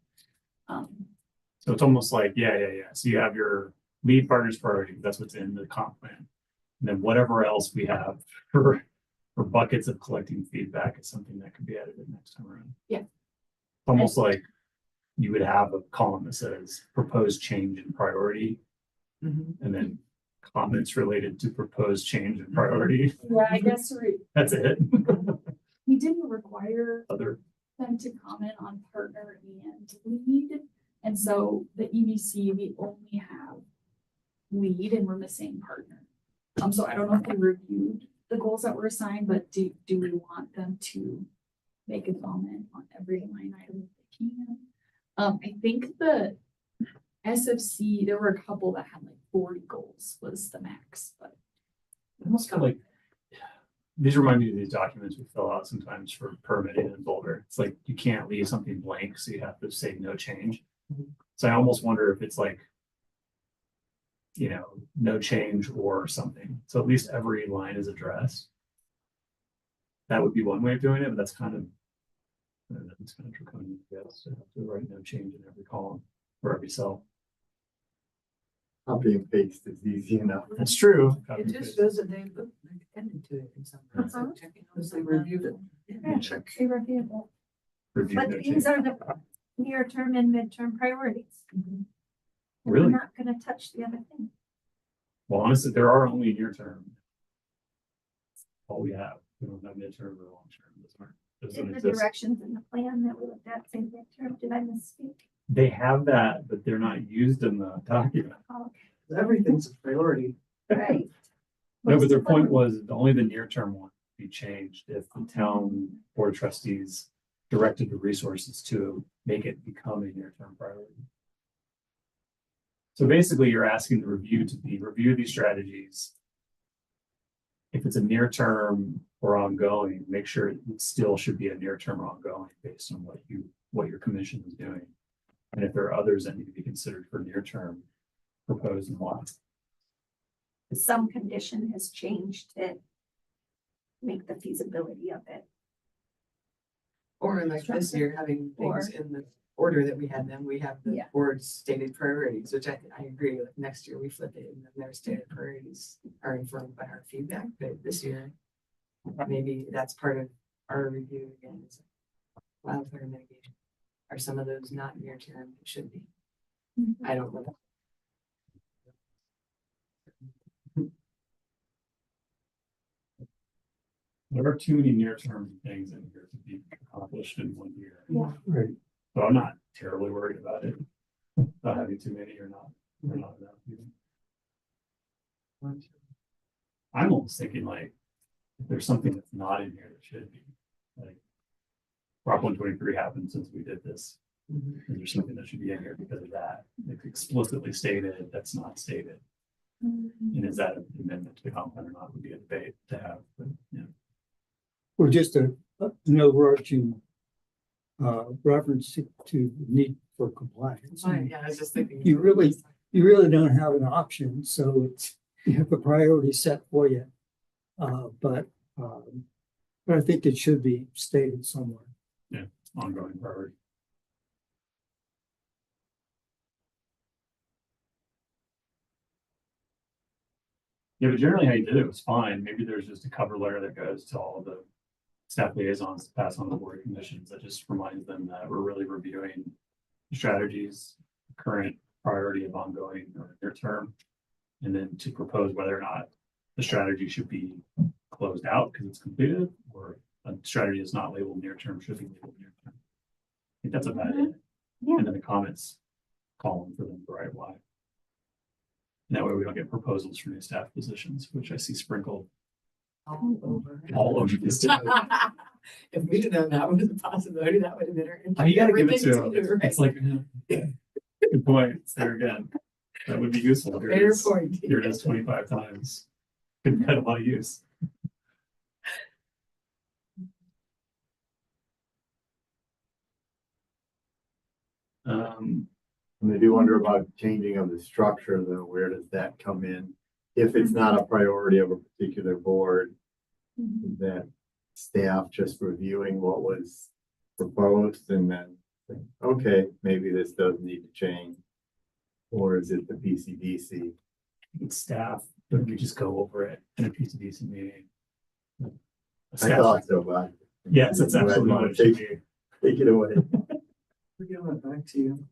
so it's almost like, yeah. So you have your lead partners priority, that's what's in the comp plan. And then whatever else we have for buckets of collecting feedback is something that could be edited next time around. Yeah. Almost like you would have a column that says proposed change in priority, Mhm. and then comments related to proposed change in priority. Yeah, I guess That's it. we didn't require Other, them to comment on partner and lead. And so the EBC, we only have lead and we're missing partner. So I don't know if they reviewed the goals that were assigned, but do we want them to make a comment on every line item if they can? I think the SFC, there were a couple that had like 40 goals was the max, but I almost feel like these remind me of these documents we fill out sometimes for permitting in Boulder. It's like you can't leave something blank, so you have to say no change. So I almost wonder if it's like, no change or something. So at least every line is addressed. That would be one way of doing it, but that's kind of draconian, I guess, to have to write no change in every column or every cell. Copy and paste is easy enough. That's true. It just shows that they look like attended to it in some way. So Uh-huh. checking Because those they reviewed it. Yeah, they reviewed it. Review But no these change. are the near-term and midterm priorities. And we're Really? not gonna touch the other thing. Well, honestly, there are only near term. All we have, we don't have midterm or long term. doesn't In the exist. directions in the plan that we looked at, say midterm, did I misspeak? They have that, but they're not used in the document. Oh, Everything's a priority. right. No, but What's their the point plan? was only the near term one would be changed if the town board of trustees directed the resources to make it become a near term priority. So basically, you're asking the review to be review these strategies. If it's a near term or ongoing, make sure it still should be a near term or ongoing based on what your commission is doing. And if there are others that need to be considered for near term, propose and why. Some condition has changed to make the feasibility of it. Or in like this year, having things in the order that we had them, we have the Yeah. board's stated priorities, which I agree with. Next year we flip it and then their stated priorities are informed by our feedback, but this year, maybe that's part of our review again, is wildfire mitigation. Are some of those not near term? It should be. I don't know. There are too many near-term things in here to be accomplished in 1 year. Yeah. Right. So I'm not terribly worried about it. Not having too many or not enough even. I'm almost thinking like, if there's something that's not in here that should be, like. Prop 123 happened since we did this. Is there something that should be in here because of that? It's explicitly stated, that's not stated. And is that an amendment to the comp plan or not would be a debate to have, but yeah. Or just an overarching reference to need for compliance. Fine, yeah, I was just thinking. You really don't have an option, so it's, you have a priority set for you. But I think it should be stated somewhere. Ongoing priority. Yeah, but generally how you did it was fine. Maybe there's just a cover letter that goes to all of the staff liaisons to pass on the board commissions that just reminds them that we're really reviewing strategies, current priority of ongoing or near term. And then to propose whether or not the strategy should be closed out because it's completed, or a strategy is not labeled near term should be labeled near term. I think that's about it. Yeah. And then the comments column for them to write why. And that way we don't get proposals for new staff positions, which I see sprinkled All over. all over this. If we'd have known that was a possibility, that would have been our. You gotta give it to everything them. do, right? It's like, good point. It's there again. That would be useful. Here it Fair is. point. Here it is 25 times. Could get a lot of use. And I do wonder about changing of the structure, though, where does that come in? If it's not a priority of a particular board, is that staff just reviewing what was proposed and then, think, okay, maybe this does need to change? Or is it the PCDC? It's staff, but we just go over it in a PCDC meeting. A I staff- thought so, but. Yes, that's absolutely what it should Take be. it away. We're giving it back to you.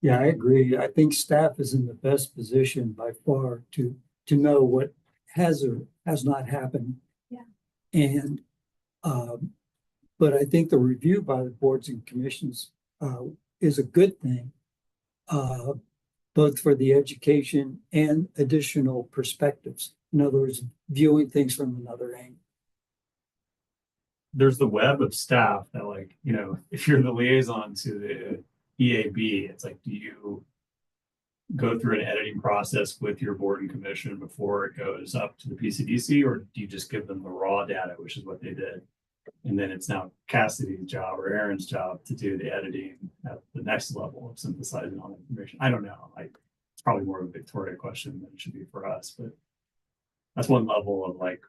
Yeah, I agree. I think staff is in the best position by far to know what has or has not happened. Yeah. And, but I think the review by the boards and commissions, is a good thing. Both for the education and additional perspectives. In other words, viewing things from another angle. There's the web of staff that, like, you know, if you're the liaison to the EAB, it's like, do you go through an editing process with your board and commission before it goes up to the PCDC, or do you just give them the raw data, which is what they did? And then it's now Cassidy's job or Aaron's job to do the editing at the next level of synthesizing all the information. I don't know. Like, it's probably more of a Victoria question than it should be for us, but that's one level of, like,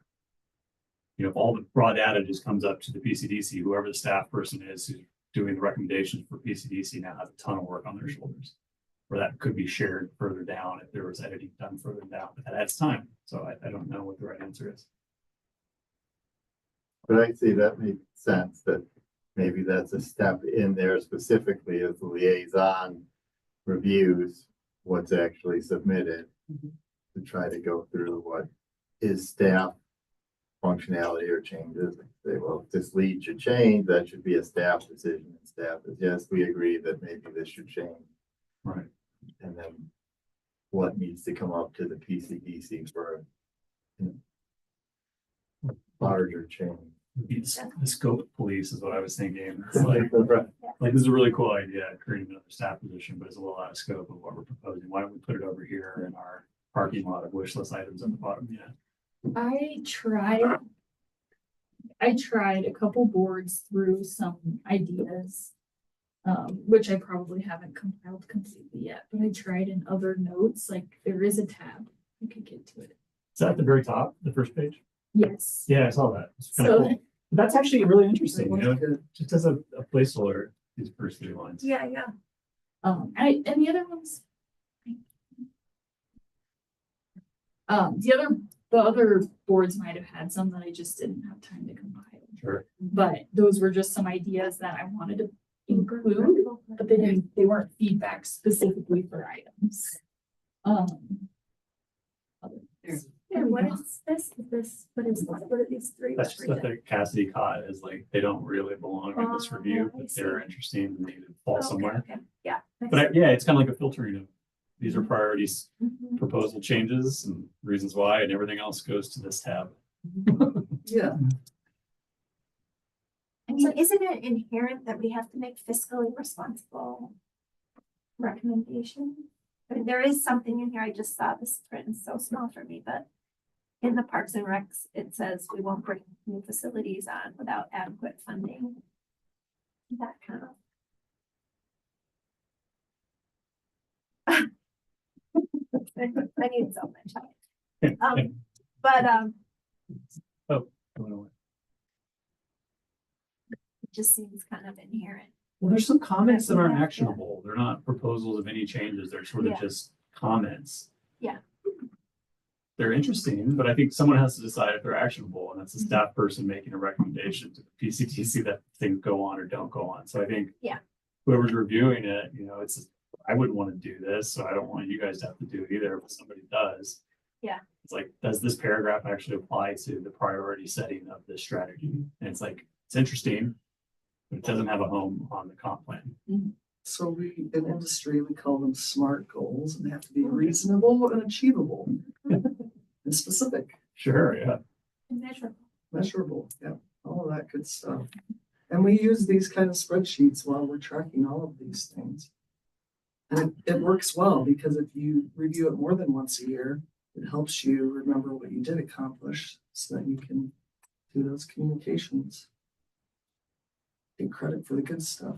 you know, if all the raw data just comes up to the PCDC, whoever the staff person is who's doing the recommendations for PCDC now has a ton of work on their shoulders. Or that could be shared further down if there was editing done further down, but that adds time. So I don't know what the right answer is. But I see that makes sense, that maybe that's a step in there specifically as the liaison reviews what's actually submitted. To try to go through what is staff functionality or changes. Say, well, if this lead should change, that should be a staff decision. And staff is, yes, we agree that maybe this should change. Right. And then what needs to come up to the PCDC for a larger change. The scope police is what I was thinking. It's like this is a really cool idea, creating another staff position, but it's a little out of scope of what we're proposing. Why don't we put it over here in our parking lot of wish list items at the bottom? Yeah. I tried a couple boards through some ideas. Which I probably haven't compiled completely yet, but I tried in other notes, like there is a tab, you could get to it. Is that at the very top, the first page? Yes. Yeah, I saw that. It's kind of So, cool. That's actually really interesting, you know, Good. just as a placeholder, these first 3 lines. Yeah. and the other ones. The other boards might have had some that I just didn't have time to compile. Sure. But those were just some ideas that I wanted to include, but they weren't feedback specifically for items. There's- Yeah, what is this, what are these three? That's just stuff represent? that Cassidy caught is like, they don't really belong in this Oh, review, I but they're see. interesting and they need to fall Okay, somewhere. okay, yeah. But yeah, it's kind of like a filtering of, these are priorities, Mhm. proposal changes and reasons why, and everything else goes to this tab. Yeah, I mean, isn't it inherent that we have to make fiscally responsible recommendations? I mean, there is something in here, I just saw this written so small for me, but in the Parks and Recs, it says we won't bring new facilities on without adequate funding. That kind of. I need so much. But, it just seems kind of inherent. Well, there's some comments that aren't actionable. They're not proposals of any changes. They're sort of Yeah. just comments. Yeah. They're interesting, but I think someone has to decide if they're actionable, and that's a staff person making a recommendation to the PCTC that things go on or don't go on. So I think Yeah. whoever's reviewing it, you know, I wouldn't want to do this, so I don't want you guys to have to do it either, but somebody does. Yeah. It's like, does this paragraph actually apply to the priority setting of this strategy? And it's like, it's interesting, but it doesn't have a home on the comp plan. so we, in industry, we call them SMART goals, and they have to be reasonable and achievable. And specific, Sure, yeah. Immeasurable. measurable, yeah, all of that good stuff. And we use these kind of spreadsheets while we're tracking all of these things. And it works well, because if you review it more than once a year, it helps you remember what you did accomplish, so that you can do those communications. Take credit for the good stuff.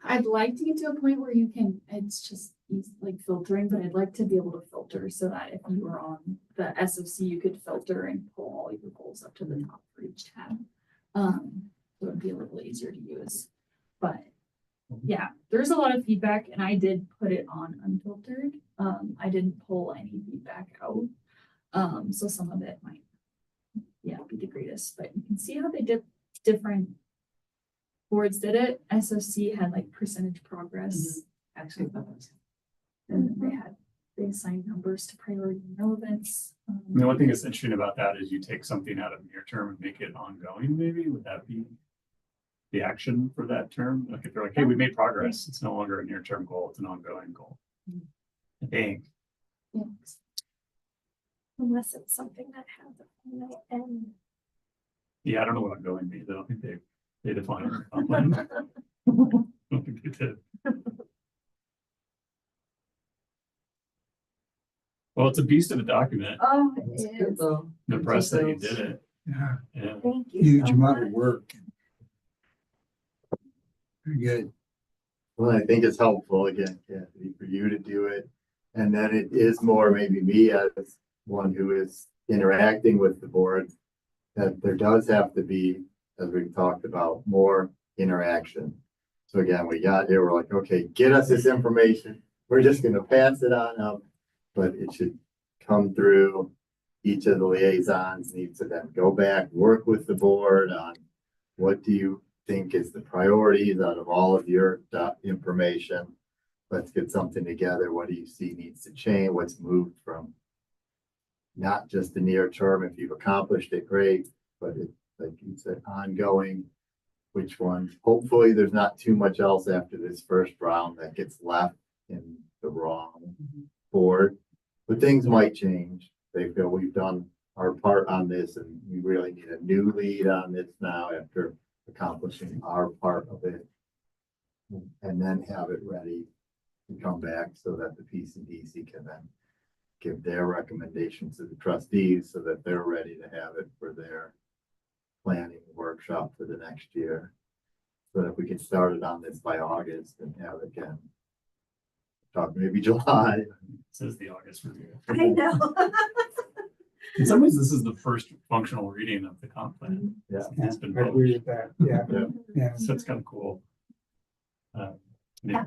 I'd like to get to a point where you can, it's just like filtering, but I'd like to be able to filter so that if you were on the SOC, you could filter and pull all your goals up to the top for each tab. So it'd be a little easier to use, but yeah, there's a lot of feedback and I did put it on unfiltered. I didn't pull any feedback out. So some of it might, be the greatest, but you can see how they did different boards did it. SOC had like percentage progress. Actually, that was- And then they assigned numbers to priority and relevance. The one thing that's interesting about that is you take something out of near term and make it ongoing, maybe, would that be the action for that term? Like if they're like, hey, we made progress, it's no longer a near term goal, it's an ongoing goal. I think. Yeah. Unless it's something that has a final end. Yeah, I don't know what ongoing means. I don't think they define it. in the comp plan. I don't think they did. Well, it's a beast of a document. Oh, It's it good is. though. I'm impressed that you did it. Yeah, Yeah. Thank you. huge so amount of much. work. Very good. Well, I think it's helpful again, Kathy, for you to do it. And then it is more maybe me as one who is interacting with the board, that there does have to be, as we've talked about, more interaction. So again, we got here, we're like, okay, get us this information. We're just gonna pass it on up, but it should come through. Each of the liaisons needs to then go back, work with the board on what do you think is the priorities out of all of your information. Let's get something together. What do you see needs to change? What's moved from not just the near term, if you've accomplished it, great, but it's like you said, ongoing. Which ones, hopefully there's not too much else after this first round that gets left in the wrong board. But things might change. They feel we've done our part on this and we really need a new lead on this now after accomplishing our part of it. And then have it ready to come back so that the PCDC can then give their recommendations to the trustees so that they're ready to have it for their planning workshop for the next year. So that if we get started on this by August and have it again. Talk maybe July. Says the August review. I know. In some ways, this is the first functional reading of the comp plan. Yeah. It's been I agree published, with that, yeah, Yeah. yeah. so it's kind of cool. Yeah,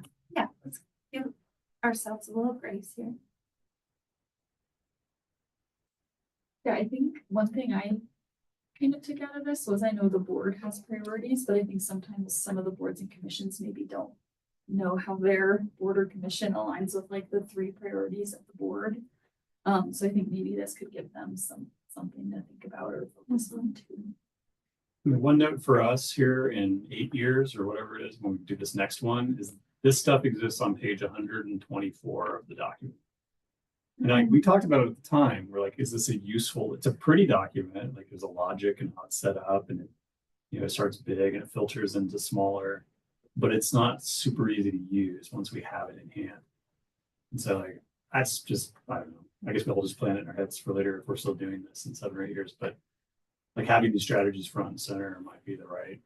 Let's give ourselves a little grace here. Yeah, I think one thing I kind of took out of this was I know the board has priorities, but I think sometimes some of the boards and commissions maybe don't know how their board or commission aligns with like the 3 priorities of the board. So I think maybe this could give them something to think about or focus on too. I mean, one note for us here in 8 years or whatever it is, when we do this next one, is this stuff exists on page 124 of the document. And we talked about it at the time. We're like, is this a useful, it's a pretty document, like there's a logic and how it's set up and it, it starts big and it filters into smaller, but it's not super easy to use once we have it in hand. And so like, that's just, I don't know, I guess we'll just plan it in our heads for later if we're still doing this in 7 or 8 years, but like having these strategies front and center might be the right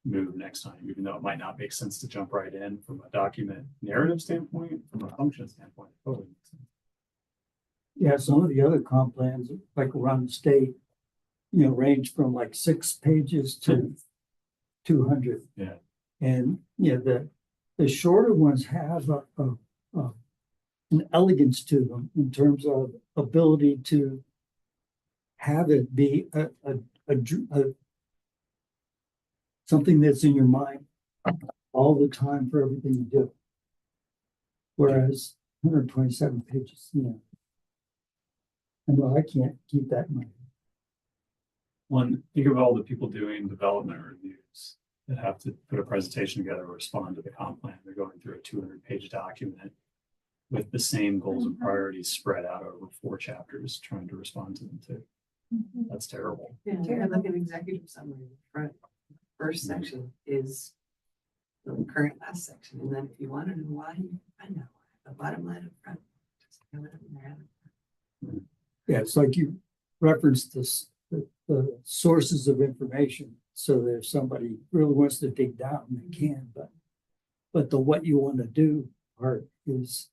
move next time, even though it might not make sense to jump right in from a document narrative standpoint, from a function standpoint. It totally makes sense. Yeah, some of the other comp plans, like around the state, range from like 6 pages to 200. Yeah. And, the shorter ones have an elegance to them in terms of ability to have it be a something that's in your mind all the time for everything you do. Whereas 127 pages, I know I can't keep that in mind. One, think of all the people doing development reviews that have to put a presentation together or respond to the comp plan. They're going through a 200-page document with the same goals and priorities spread out over 4 chapters, trying to respond to them too. That's terrible. Yeah, I have like an executive summary. Front first section is the current last section, and then if you want to know why, you can find out why. The bottom line up front. Just have it up there. Yeah, it's like you referenced this, the sources of information, so that if somebody really wants to dig down, they can, but the what you want to do part is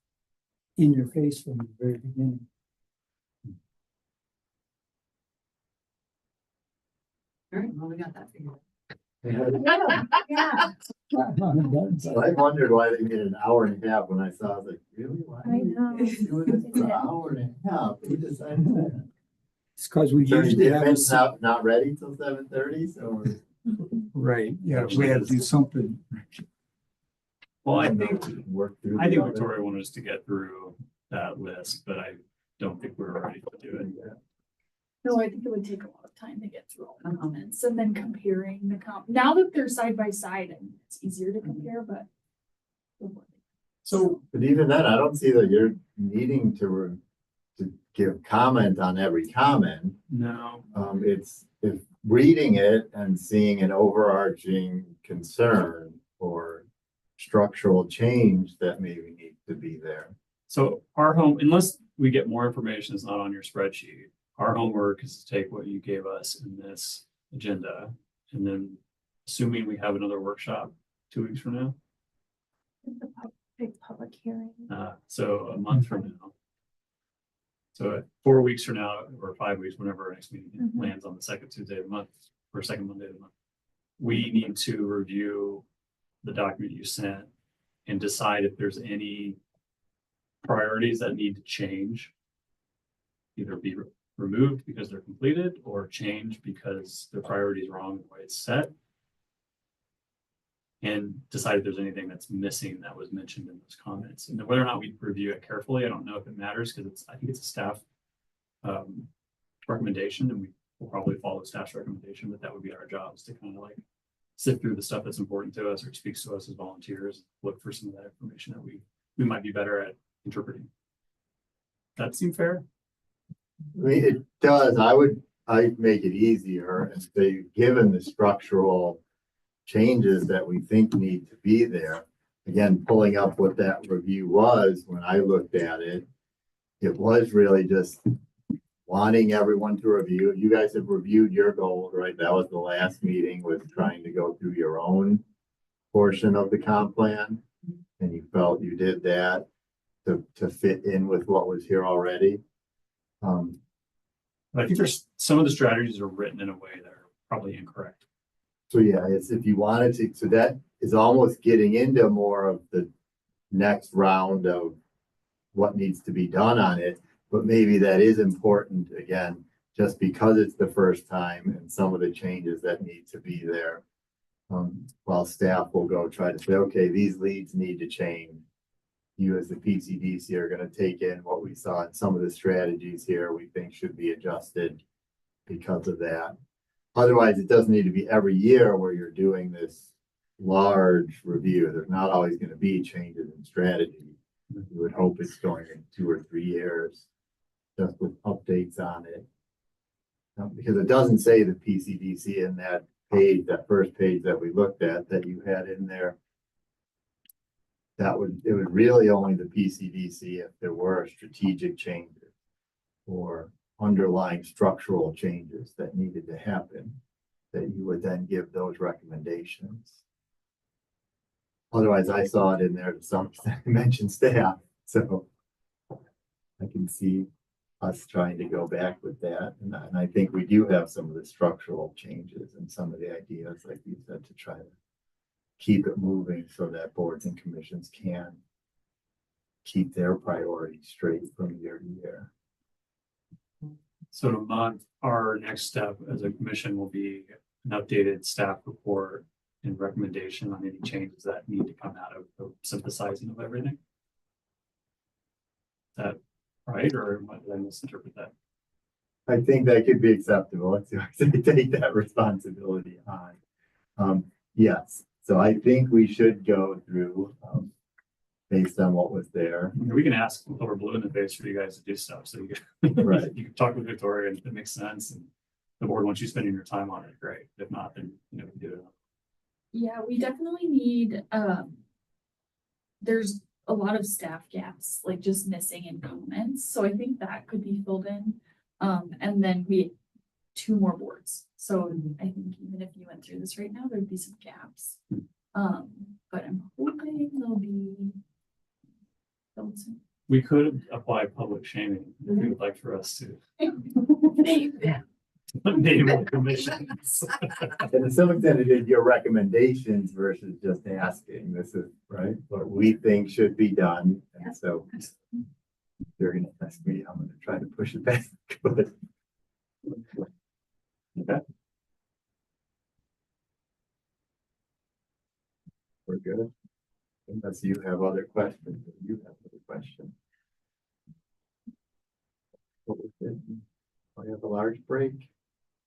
in your face from the very beginning. All right, well, we got that figured out. Yeah, I wondered why they made an hour and a half when I saw, I was like, really? Why? I know. Doing this for an hour and a half. Who decided that? It's because we So usually have. it's not ready till 7:30, so. Right, yeah, we had to do something. Well, I think Victoria Victoria wanted us to get through that list, but I don't think we're ready to do it yet. No, I think it would take a lot of time to get through all the comments and then comparing the now that they're side by side, and it's easier to compare, but. So But even then, I don't see that you're needing to give comment on every comment. no, It's if reading it and seeing an overarching concern or structural change that maybe needs to be there. so unless we get more information that's not on your spreadsheet, our homework is to take what you gave us in this agenda, and then assuming we have another workshop 2 weeks from now, the big public hearing. so a month from now. So 4 weeks from now, or 5 weeks, whenever our next meeting Mhm. lands on the second Tuesday of the month, or second Monday of the month, we need to review the document you sent and decide if there's any priorities that need to change. Either be removed because they're completed or change because the priority is wrong the way it's set. And decide if there's anything that's missing that was mentioned in those comments. And whether or not we review it carefully, I don't know if it matters because I think it's a staff recommendation, and we will probably follow staff's recommendation, but that would be our job, is to kind of like sift through the stuff that's important to us or speaks to us as volunteers, look for some of that information that we might be better at interpreting. That seem fair? I mean, it does. I'd make it easier and say, given the structural changes that we think need to be there. Again, pulling up what that review was, when I looked at it, it was really just wanting everyone to review. You guys have reviewed your goals, right? That was the last meeting, was trying to go through your own portion of the comp plan. And you felt you did that to fit in with what was here already. I think there's some of the strategies are written in a way that are probably incorrect. So yeah, it's if you wanted to, so that is almost getting into more of the next round of what needs to be done on it. But maybe that is important, again, just because it's the first time and some of the changes that need to be there. While staff will go try to say, okay, these leads need to change. You as the PCDC are gonna take in what we saw in some of the strategies here we think should be adjusted because of that. Otherwise, it doesn't need to be every year where you're doing this large review. There's not always gonna be changes in strategy. You would hope it's going in 2 or 3 years, just with updates on it. Because it doesn't say the PCDC in that page, that first page that we looked at, that you had in there. It would really only the PCDC if there were strategic changes or underlying structural changes that needed to happen, that you would then give those recommendations. Otherwise, I saw it in there to some extent, mention staff, so I can see us trying to go back with that. And I think we do have some of the structural changes and some of the ideas, like you said, to try to keep it moving so that boards and commissions can keep their priorities straight from year to year. So in a month, our next step as a commission will be an updated staff report and recommendation on any changes that need to come out of the synthesizing of everything. Is that right, or did I misinterpret that? I think that could be acceptable to take that responsibility on. Yes, so I think we should go through, based on what was there. I mean, we can ask until we're blue in the face for you guys to do stuff, so you can, Right. you can talk with Victoria and if it makes sense, and the board wants you spending your time on it, great. If not, then, you know, we do it. Yeah, we definitely need, there's a lot of staff gaps, like just missing in comments, so I think that could be filled in. And then 2 more boards, so I think even if you went through this right now, there'd be some gaps. But I'm hoping they'll be filled soon. We could apply public shaming if you would like for us to name the commissions. And to some extent, it is your recommendations versus just asking. This is right what we think should be done. And so if you're gonna ask me, I'm gonna try to push it back. But Okay. we're good. Unless you have other questions, or you have other questions. What was it? We have a large break.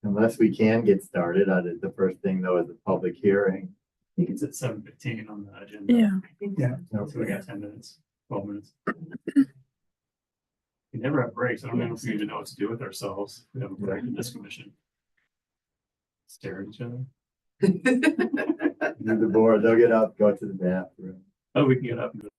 Unless we can get started, the first thing though is the public hearing. I think it's at 7:15 on the agenda. I think Yeah. So we got 10 minutes, 12 minutes. We never have breaks. I don't know if we even know what to do with ourselves. We have a break in this commission. Stare at each other. The board, they'll get up, go to the bathroom. Oh, we can get up and go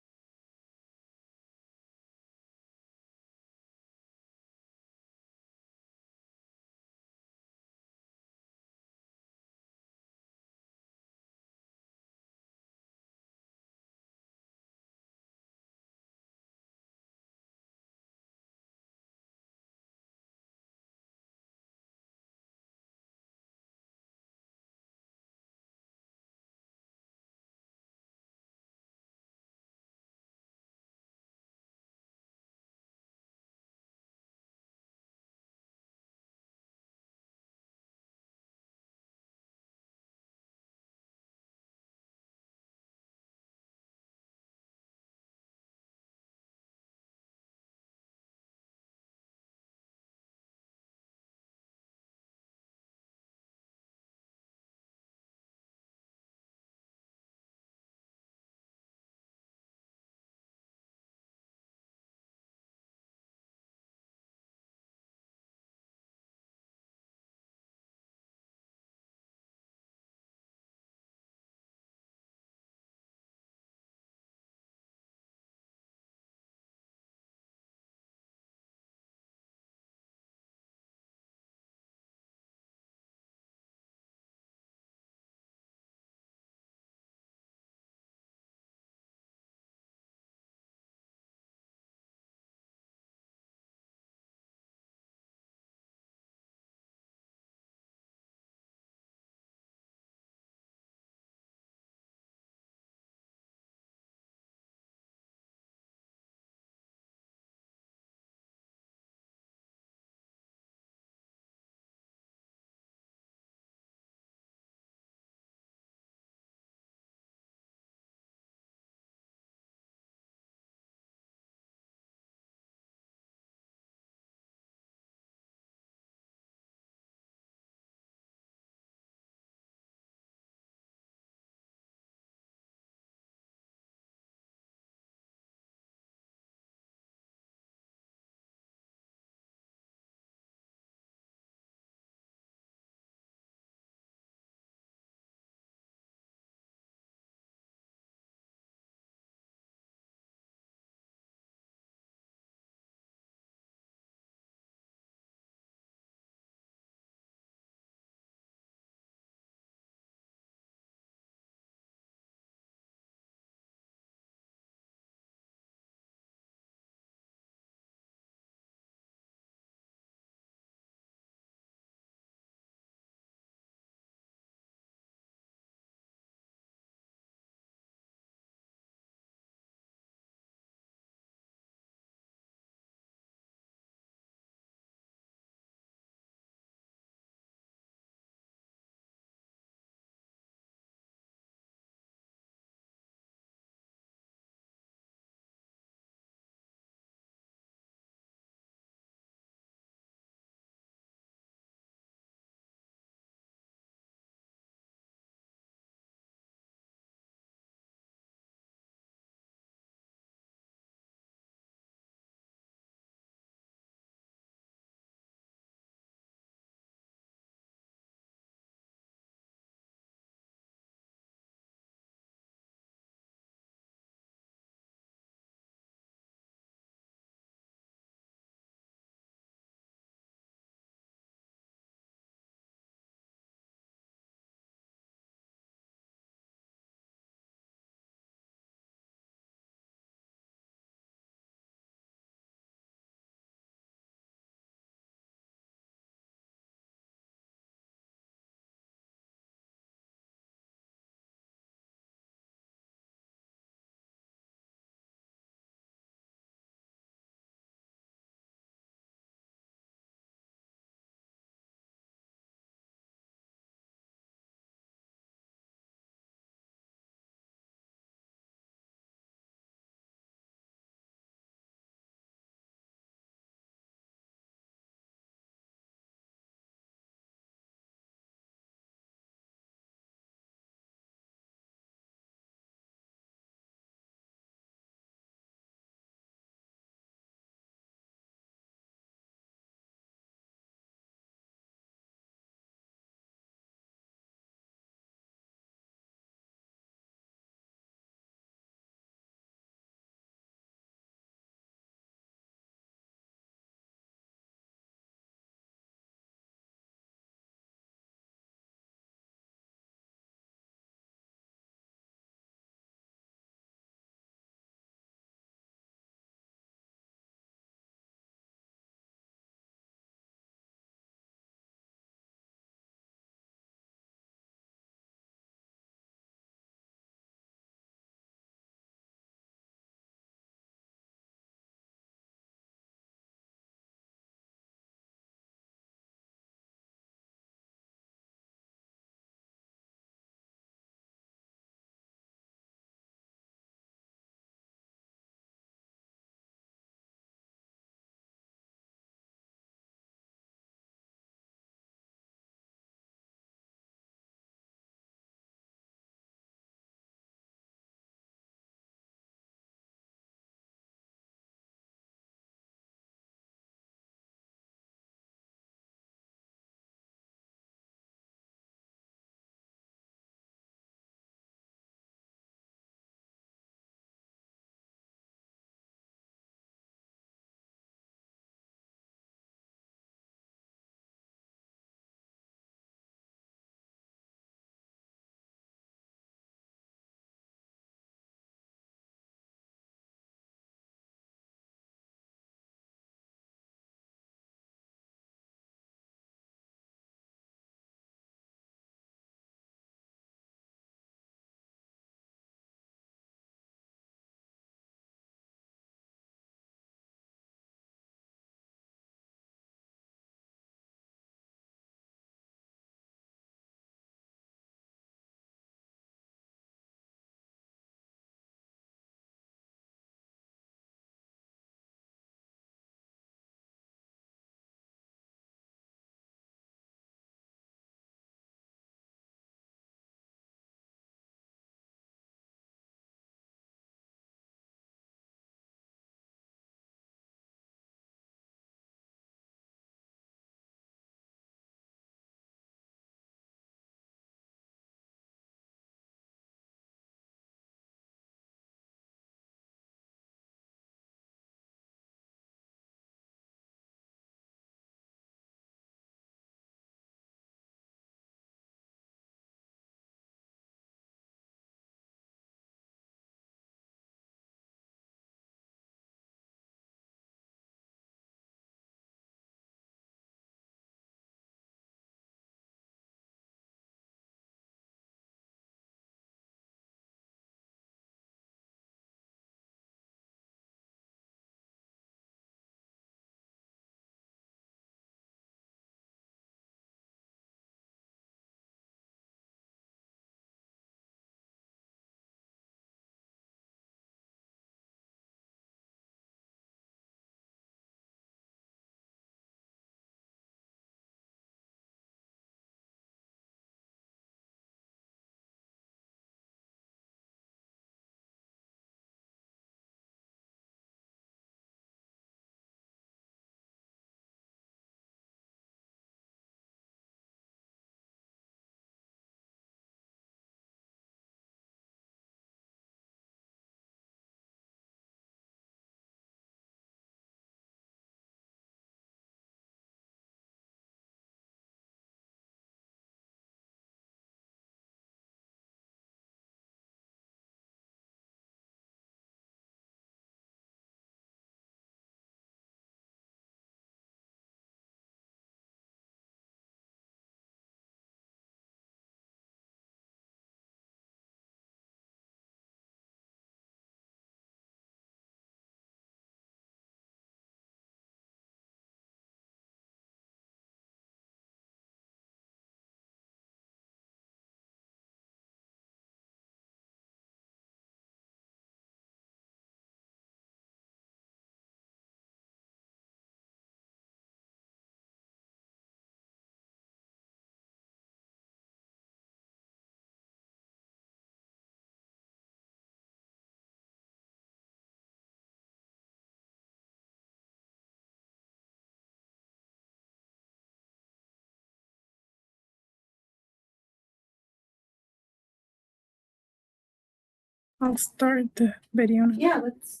I'll start the video now. Yeah, let's.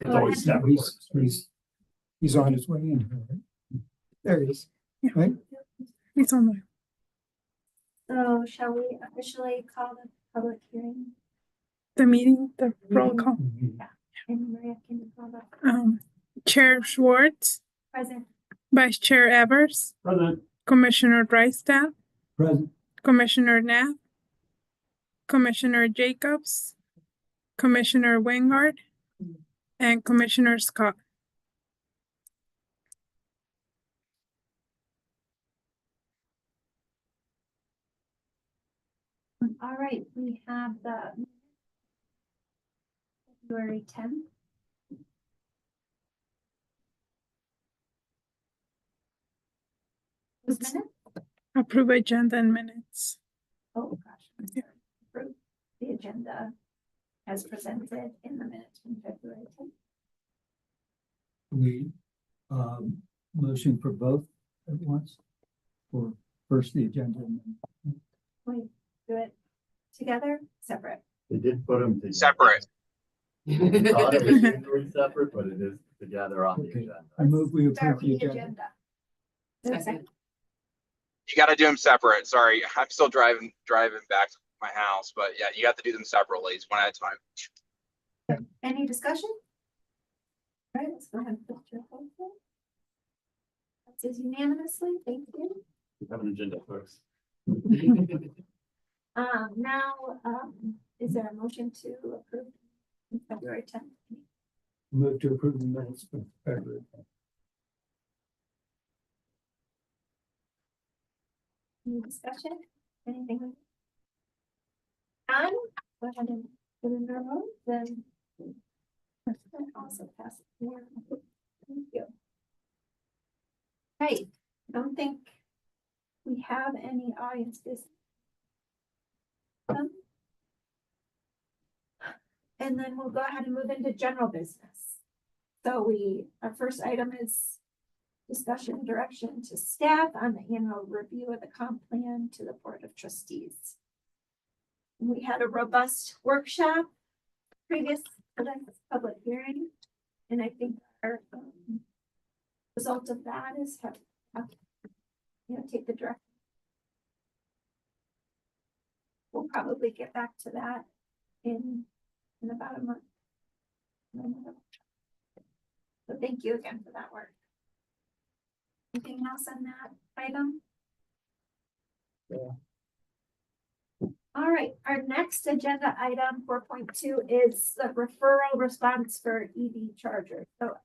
It's always staff reports. He's on his way in here, right? There he is. It's on the So shall we officially call the public hearing? meeting, the roll call. And Maria, can you call the Chair Schwartz, present? Vice Chair Evers, President. Commissioner Drysdale, Present. Commissioner Knapp, Commissioner Jacobs, Commissioner Wingard, and Commissioner Scott. All right, we have the February 10th. Was minute? Approve agenda and minutes. Oh, gosh. I'm Yeah. sorry. Approve the agenda as presented in the minutes from February 10th. We, motion for both at once, or first the agenda and then. Wait, do it together, separate. They did put them together. Separate. We thought it was usually separate, but it is together on the Okay. agenda. I move we Start approve with the the agenda. agenda. Is there a second? You got to do them separate. Sorry, I'm still driving back to my house, but yeah, you got to do them separately. It's one at a time. Any discussion? All right, let's go ahead and put your vote in. That says unanimously, thank you. We have an agenda, folks. Now, is there a motion to approve February 10th? Move to approve the minutes for February. Any discussion? Anything? None? Go ahead and put in our vote, then. That also passes. Yeah. Thank you. Right, I don't think we have any audience business. And then we'll go ahead and move into general business. So our first item is discussion direction to staff on the annual review of the comp plan to the Board of Trustees. We had a robust workshop previous to this public hearing, and I think our result of that is have take the direct. We'll probably get back to that in about a month. So thank you again for that work. Anything else on that item? Yeah. All right, our next agenda item 4.2 is the referral response for EV charger. So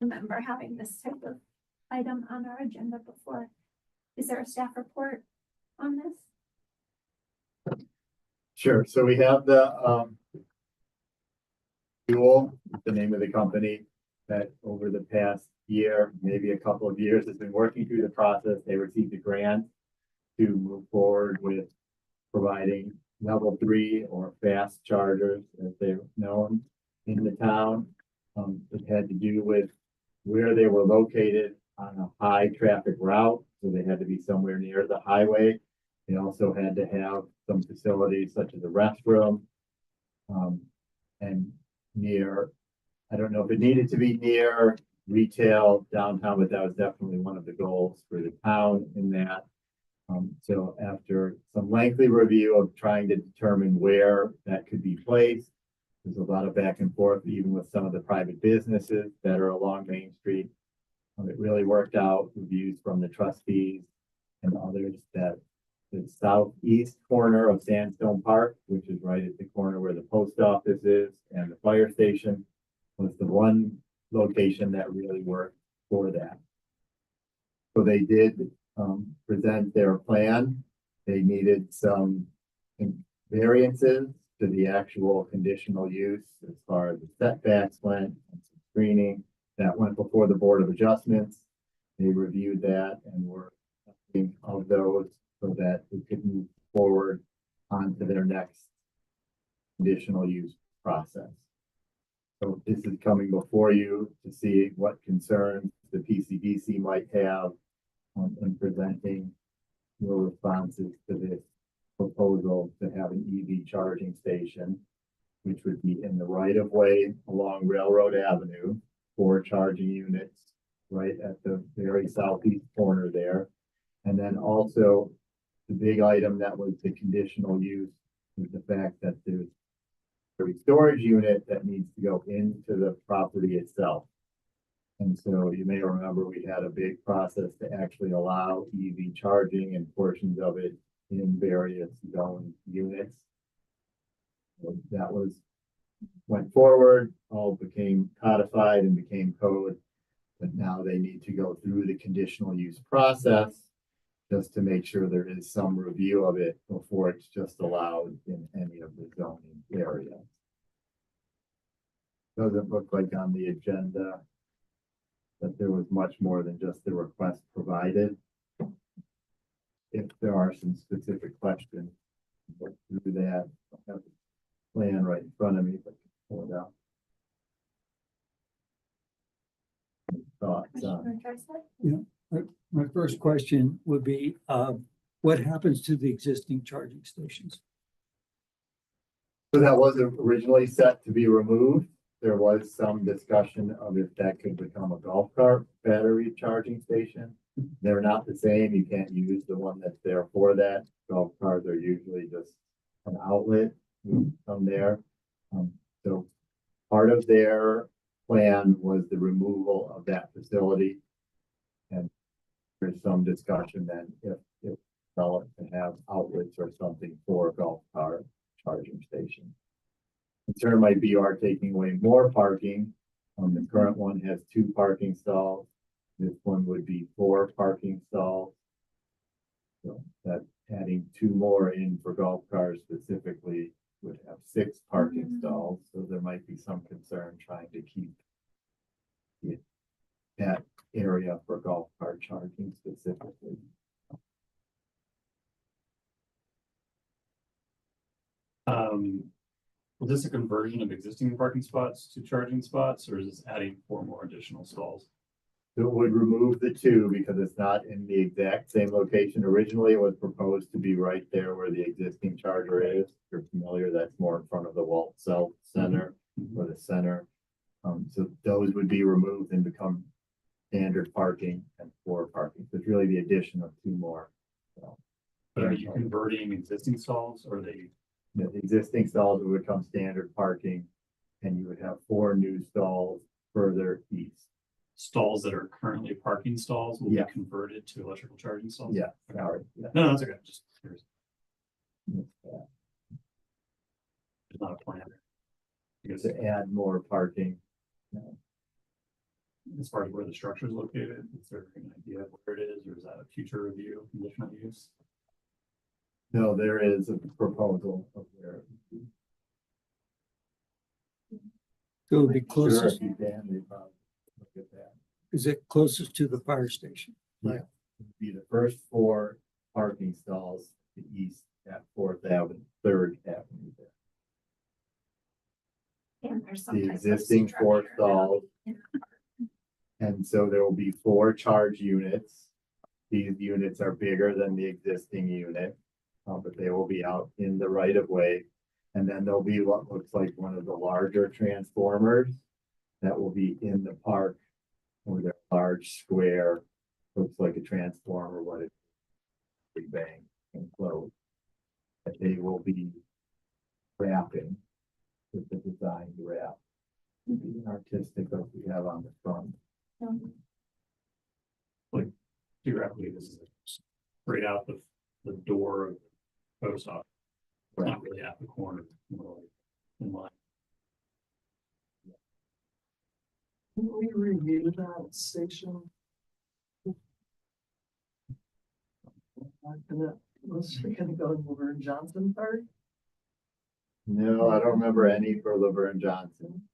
remember having this type of item on our agenda before. Is there a staff report on this? Sure, so we have the, Fuel, the name of the company that over the past year, maybe a couple of years, has been working through the process. They received a grant to move forward with providing level 3 or fast chargers, as they're known in the town. It had to do with where they were located on a high traffic route, so they had to be somewhere near the highway. They also had to have some facilities such as a restroom, and near, I don't know if it needed to be near retail downtown, but that was definitely one of the goals for the town in that. So after some lengthy review of trying to determine where that could be placed, there's a lot of back and forth, even with some of the private businesses that are along Main Street. It really worked out, reviews from the trustees and others, that the southeast corner of Sandstone Park, which is right at the corner where the post office is and the fire station, was the one location that really worked for that. So they did present their plan. They needed some variances to the actual conditional use as far as the setbacks went, and some screening that went before the Board of Adjustments. They reviewed that and were thinking of those so that we could move forward onto their next conditional use process. So this is coming before you to see what concerns the PCDC might have in presenting your responses to this proposal to have an EV charging station, which would be in the right of way along Railroad Avenue, 4 charging units right at the very southeast corner there. And then also the big item that was the conditional use is the fact that there's a storage unit that needs to go into the property itself. And so you may remember we had a big process to actually allow EV charging and portions of it in various zone units. So that went forward, all became codified and became code. But now they need to go through the conditional use process just to make sure there is some review of it before it's just allowed in any of the zoning areas. Doesn't look like on the agenda that there was much more than just the request provided. If there are some specific questions, we'll do that. I have the plan right in front of me, but pull it out. Thoughts on Commissioner Drexler? My first question would be, what happens to the existing charging stations? So that was originally set to be removed. There was some discussion of if that could become a golf cart battery charging station. They're not the same. You can't use the one that's there for that. Golf carts are usually just an outlet from there. So part of their plan was the removal of that facility. And there's some discussion then if developed to have outlets or something for golf cart charging station. Concern might be are taking away more parking. The current one has 2 parking stalls. This one would be 4 parking stalls. So that adding 2 more in for golf cars specifically would have 6 parking stalls. So there might be some concern trying to keep that area for golf cart charging specifically. Was this a conversion of existing parking spots to charging spots, or is this adding 4 more additional stalls? So it would remove the 2 because it's not in the exact same location. Originally, it was proposed to be right there where the existing charger is. If you're familiar, that's more in front of the Walt Cell Center or the center. So those would be removed and become standard parking and 4 parking. So it's really the addition of 2 more. But are you converting existing stalls, or are they? The existing stalls would become standard parking and you would have 4 new stalls further east. Stalls that are currently parking stalls will Yeah. be converted to electrical charging stalls? Yeah, sorry. Yeah. No, that's okay. Just curious. Yeah. There's not a plan. Because To add more parking. as far as where the structure is located, is there an idea of where it is, or is that a future review, conditional use? No, there is a proposal of where. So it would be Sure, closest, if you can, they probably look at that. is it closest to the fire station? It'd be the first 4 parking stalls to the east at 4th Avenue, 3rd Avenue there. And there's some The type of existing 4 structure stalls. in- And so there will be 4 charge units. These units are bigger than the existing unit, but they will be out in the right of way. And then there'll be what looks like one of the larger transformers that will be in the park with a large square, looks like a transformer, what it big bang and close. That they will be wrapping with the design wrap. Be artistic like we have on the front. Theoretically, this is straight out the door of the post office. It's not really at the corner, more like in line. Can we review that station? Was we gonna go to Laverne Johnson Park? No, I don't remember any for Laverne Johnson.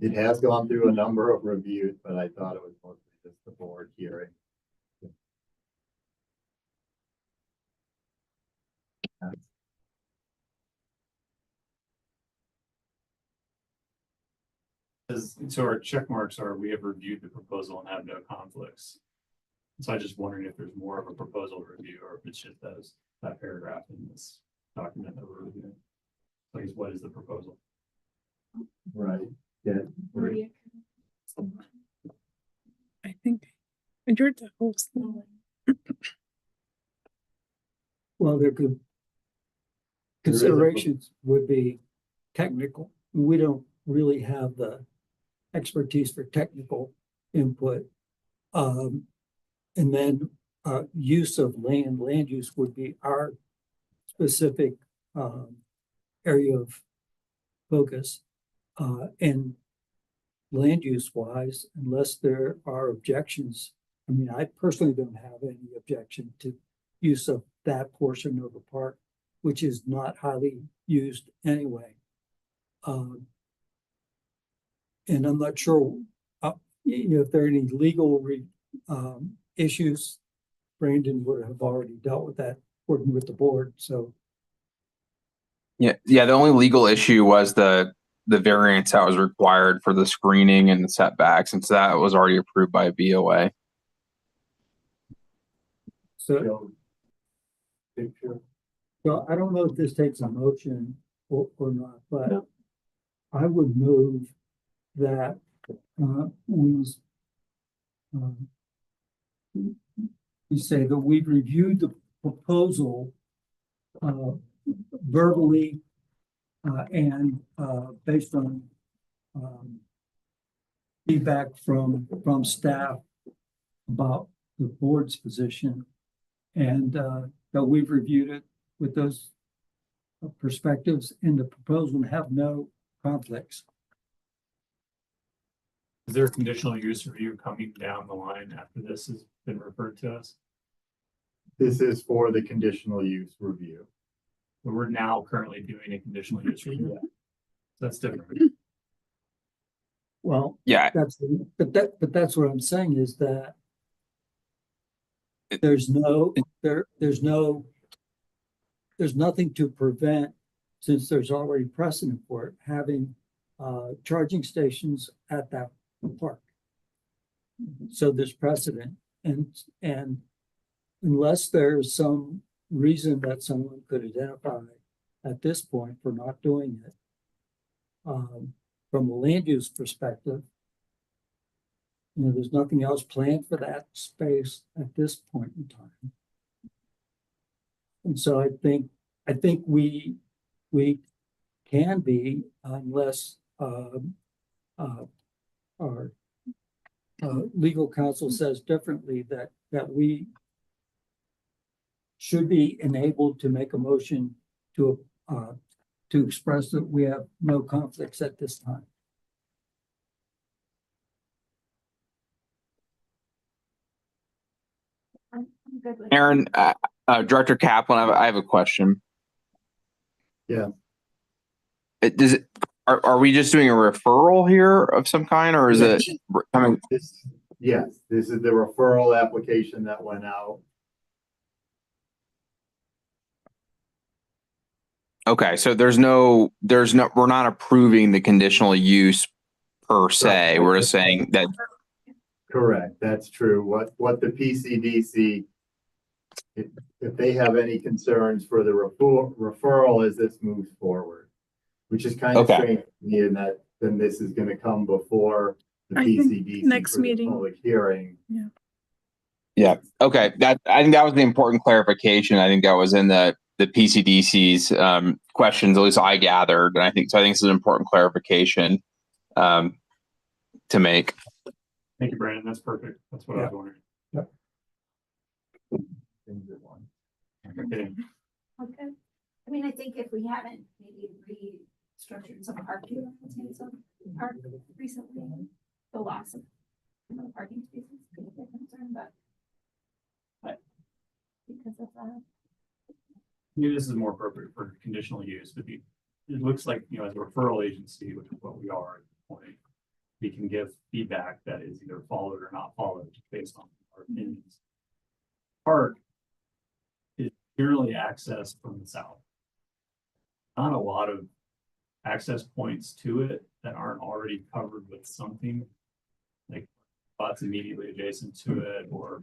It has gone through a number of reviews, but I thought it was mostly just the board hearing. So our check marks are, we have reviewed the proposal and have no conflicts. So I just wondering if there's more of a proposal review or if it's just that paragraph in this document that we're reviewing. So I guess what is the proposal? Right, yeah. Maria. I think you're the host. Well, there could. There is a- Considerations would be technical. We don't really have the expertise for technical input. And then, use of land use would be our specific, area of focus. And land use wise, unless there are objections, I mean, I personally don't have any objection to use of that portion of the park, which is not highly used anyway. And I'm not sure, if there are any legal issues. Brandon would have already dealt with that, working with the board, so. Yeah, the only legal issue was the variance that was required for the screening and the setbacks, and so that was already approved by BOA. So, Picture. well, I don't know if this takes a motion or not, but I would move that, we say that we've reviewed the proposal, verbally, and, based on, feedback from staff about the board's position, and, that we've reviewed it with those perspectives in the proposal and have no conflicts. Is there a conditional use review coming down the line after this has been referred to us? This is for the conditional use review. But we're now currently doing a conditional use review. That's different. Well, Yeah, but that's what I'm saying is that there's nothing to prevent, since there's already precedent for it, having charging stations at that park. So there's precedent, and unless there's some reason that someone could identify at this point for not doing it, from a land use perspective, there's nothing else planned for that space at this point in time. And so I think we can be, unless our legal counsel says differently, that we should be enabled to make a motion to express that we have no conflicts at this time. I'm good with. Aaron, Director Kaplan, I have a question. Yeah. Are we just doing a referral here of some kind, or is it coming? Yes, this is the referral application that went out. Okay, so we're not approving the conditional use per se. We're just saying that. Correct, that's true. What the PCDC, if they have any concerns for the referral as this moves forward, which is kind of Okay. strange to me in that then this is going to come before the I think PCDC next for the meeting. public hearing. Yeah, okay. I think that was the important clarification. I think that was in the PCDC's questions, at least I gathered. And I think this is an important clarification to make. Thank you, Brandon. That's perfect. That's what I was wondering. Okay. Okay. I mean, I think if we haven't maybe restructured some parking park recently, the loss of parking spaces could be a concern, but because of that. Maybe this is more appropriate for conditional use, but it looks like, as a referral agency, which is what we are at this point, we can give feedback that is either followed or not followed based on our opinions. Park is generally accessed from the south. Not a lot of access points to it that aren't already covered with something, like spots immediately adjacent to it, or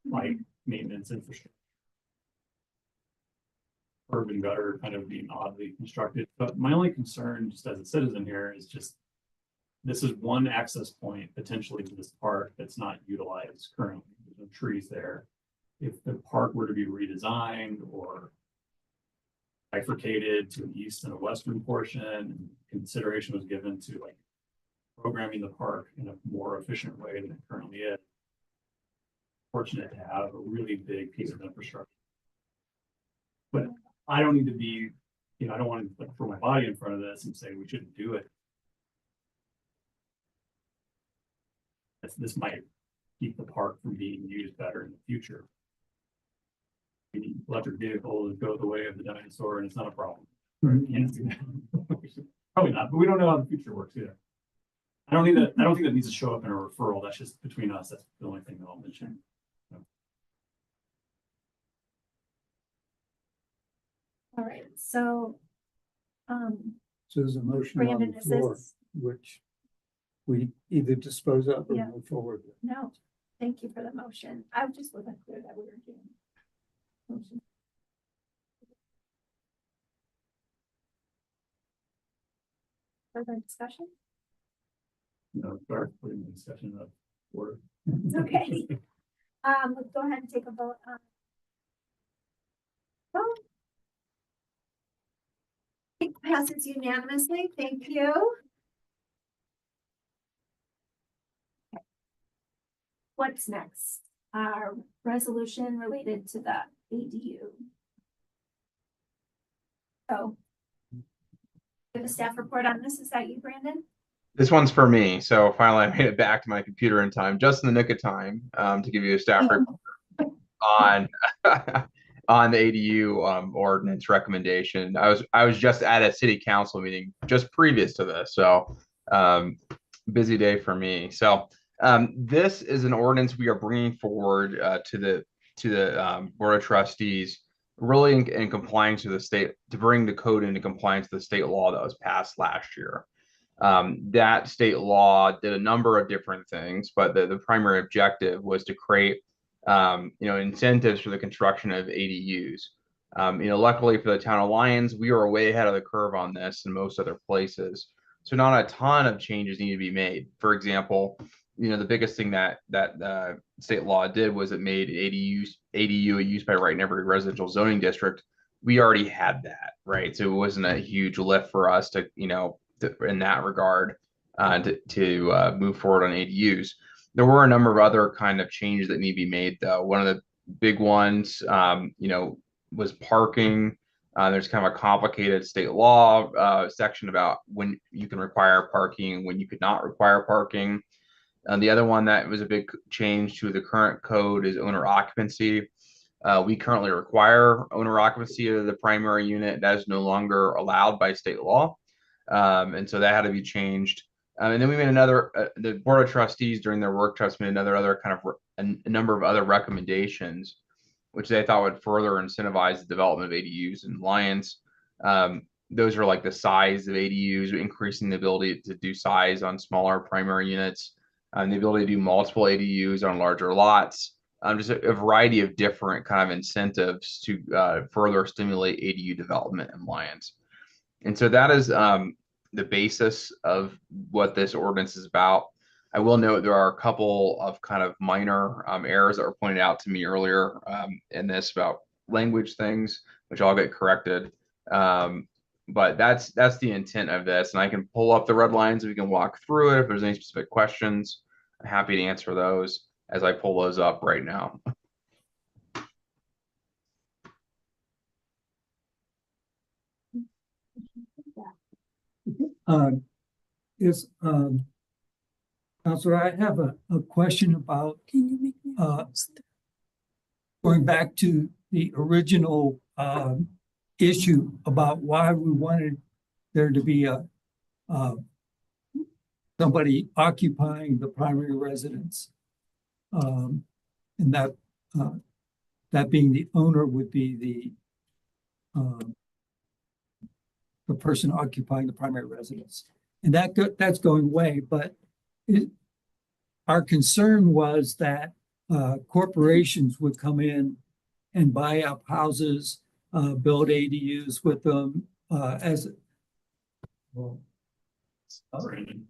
like maintenance infrastructure. Curb and gutter kind of being oddly constructed, but my only concern, just as a citizen here, is just this is one access point potentially to this park that's not utilized currently. There's no trees there. If the park were to be redesigned or bifurcated to an east and a western portion, and consideration was given to like programming the park in a more efficient way than it currently is. Fortunate to have a really big piece of infrastructure. But I don't need to be, I don't want to like throw my body in front of this and say we shouldn't do it. This might keep the park from being used better in the future. Electric vehicles go the way of the dinosaur, and it's not a problem. Can't do that. Probably not, but we don't know how the future works either. I don't think that needs to show up in a referral. That's just between us. That's the only thing that I'll mention. All right, so, So there's a motion on Brandon, the is floor, this, which we either dispose of or Yeah. move forward with. no, thank you for the motion. I just wasn't clear that we were doing. Motion. Further discussion? Start putting the discussion of order. Okay. Let's go ahead and take a vote on. Oh. It passes unanimously. Thank you. Okay. What's next? Our resolution related to the ADU. So. Give a staff report on this. Is that you, Brandon? This one's for me. So finally, I made it back to my computer in time, just in the nick of time, to give you a staff report on on the ADU ordinance recommendation. I was just at a city council meeting just previous to this, so busy day for me. So this is an ordinance we are bringing forward to the board of trustees, really in compliance with the state, to bring the code into compliance with the state law that was passed last year. That state law did a number of different things, but the primary objective was to create incentives for the construction of ADUs. Luckily for the town of Lyons, we are way ahead of the curve on this in most other places. So not a ton of changes need to be made. For example, the biggest thing that state law did was it made ADU a use by right in every residential zoning district. We already had that, right? So it wasn't a huge lift for us to, in that regard, to move forward on ADUs. There were a number of other kind of changes that need to be made, though. One of the big ones, was parking. There's kind of a complicated state law section about when you can require parking, when you could not require parking. The other one that was a big change to the current code is owner occupancy. We currently require owner occupancy of the primary unit. That is no longer allowed by state law. And so that had to be changed. And then we made the board of trustees during their work trust made other kind of a number of other recommendations, which they thought would further incentivize the development of ADUs in Lyons. Those are like the size of ADUs, increasing the ability to do size on smaller primary units, and the ability to do multiple ADUs on larger lots. Just a variety of different kind of incentives to further stimulate ADU development in Lyons. And so that is the basis of what this ordinance is about. I will note there are a couple of kind of minor errors that were pointed out to me earlier in this about language things, which I'll get corrected. But that's the intent of this. And I can pull up the red lines and we can walk through it. If there's any specific questions, I'm happy to answer those as I pull those up right now. Counselor, I have a question about Can you make me a host? going back to the original issue about why we wanted there to be somebody occupying the primary residence. And that being the owner would be the person occupying the primary residence. And that's going away, but our concern was that corporations would come in and buy up houses, build ADUs with them, as. Well, Brandon.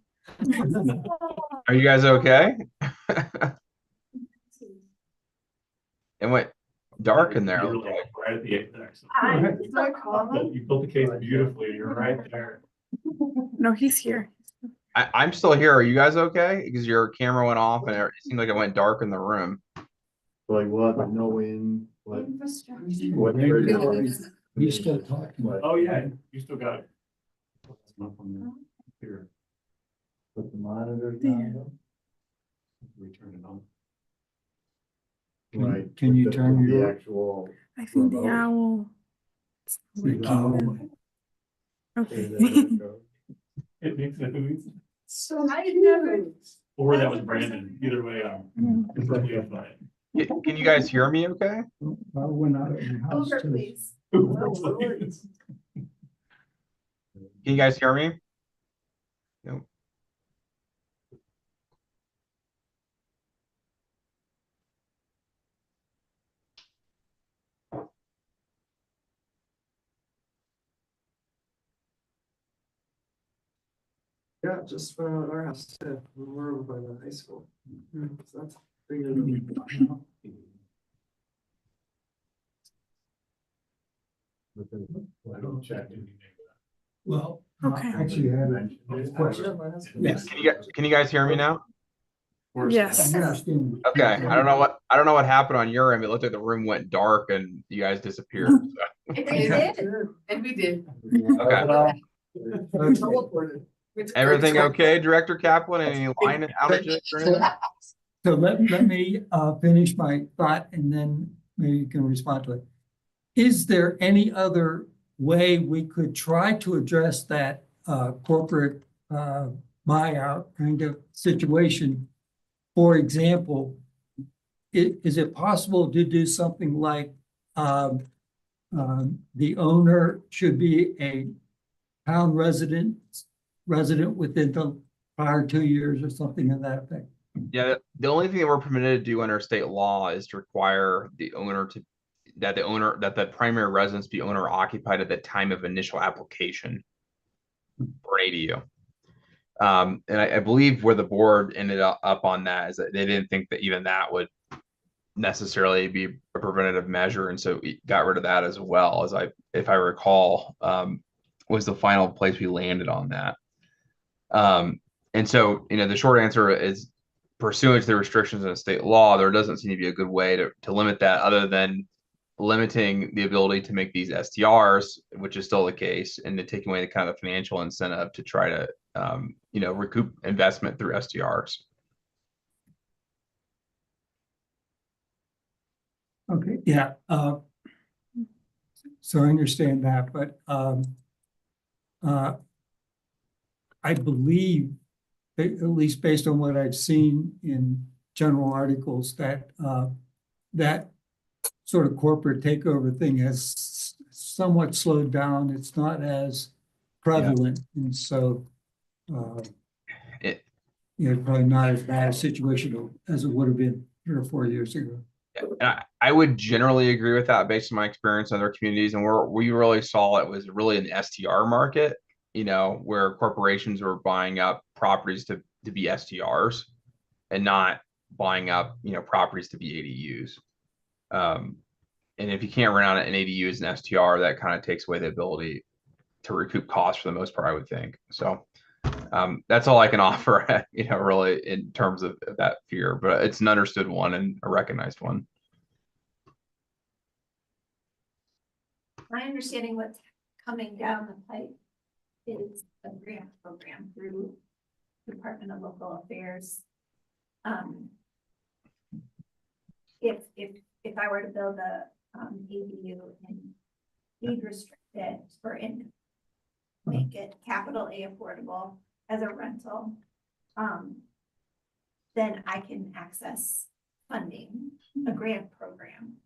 Are you guys okay? It went dark in there. You were like right at the apex. Is that common? You built the case beautifully. You're right there. No, he's here. I'm still here. Are you guys okay? Because your camera went off and it seemed like it went dark in the room. Like what, no wind, what? Infrastructure. What? You still talking? Oh, yeah, you still got it. Here, Put the monitors Yeah. on. we turn it on. Right. Can you with the- turn with your- The actual. I think the remote? owl. is The working owl. then. Okay, there Okay. it goes. It makes it, So I never- or that was Brandon. Either way, it's totally fine. Can you guys hear me okay? I went out of the house Over, too. please. Can you guys hear me? Nope. Yeah, just for our house too. We're over by the high school. So that's bigger. I don't check. Well, Okay. I actually had a question. Yes. Can you guys hear me now? Yes. Okay. I don't know what happened on your end. It looked like the room went dark and you guys disappeared. It did. did, and we did. Okay. Teleported. Everything okay, Director Kaplan? Any line outages or anything? So let me finish my thought and then maybe you can respond to it. Is there any other way we could try to address that corporate buyout kind of situation? For example, is it possible to do something like the owner should be a town resident within the prior 2 years or something in that effect? Yeah, the only thing that we're permitted to do under state law is to require the owner that the primary residence be owner occupied at the time of initial application for an ADU. And I believe where the board ended up on that is that they didn't think that even that would necessarily be a preventative measure, and so we got rid of that as well, as if I recall, was the final place we landed on that. And so, the short answer is, pursuant to the restrictions in state law, there doesn't seem to be a good way to limit that, other than limiting the ability to make these STRs, which is still the case, and then taking away the kind of financial incentive to try to, recoup investment through STRs. Okay, yeah. So I understand that, but I believe, at least based on what I've seen in general articles, that that sort of corporate takeover thing has somewhat slowed down. It's not as prevalent, and so probably not as bad a situation as it would have been 3 or 4 years ago. And I would generally agree with that based on my experience in other communities, and where we really saw it was really in the STR market, where corporations were buying up properties to be STRs and not buying up, properties to be ADUs. And if you can't rent out an ADU as an STR, that kind of takes away the ability to recoup costs for the most part, I would think. So that's all I can offer, really in terms of that fear, but it's an understood one and a recognized one. My understanding what's coming down the pipe is a grant program through Department of Local Affairs. If I were to build a ADU and deed restrict it for income, make it capital A affordable as a rental, then I can access funding, a grant program.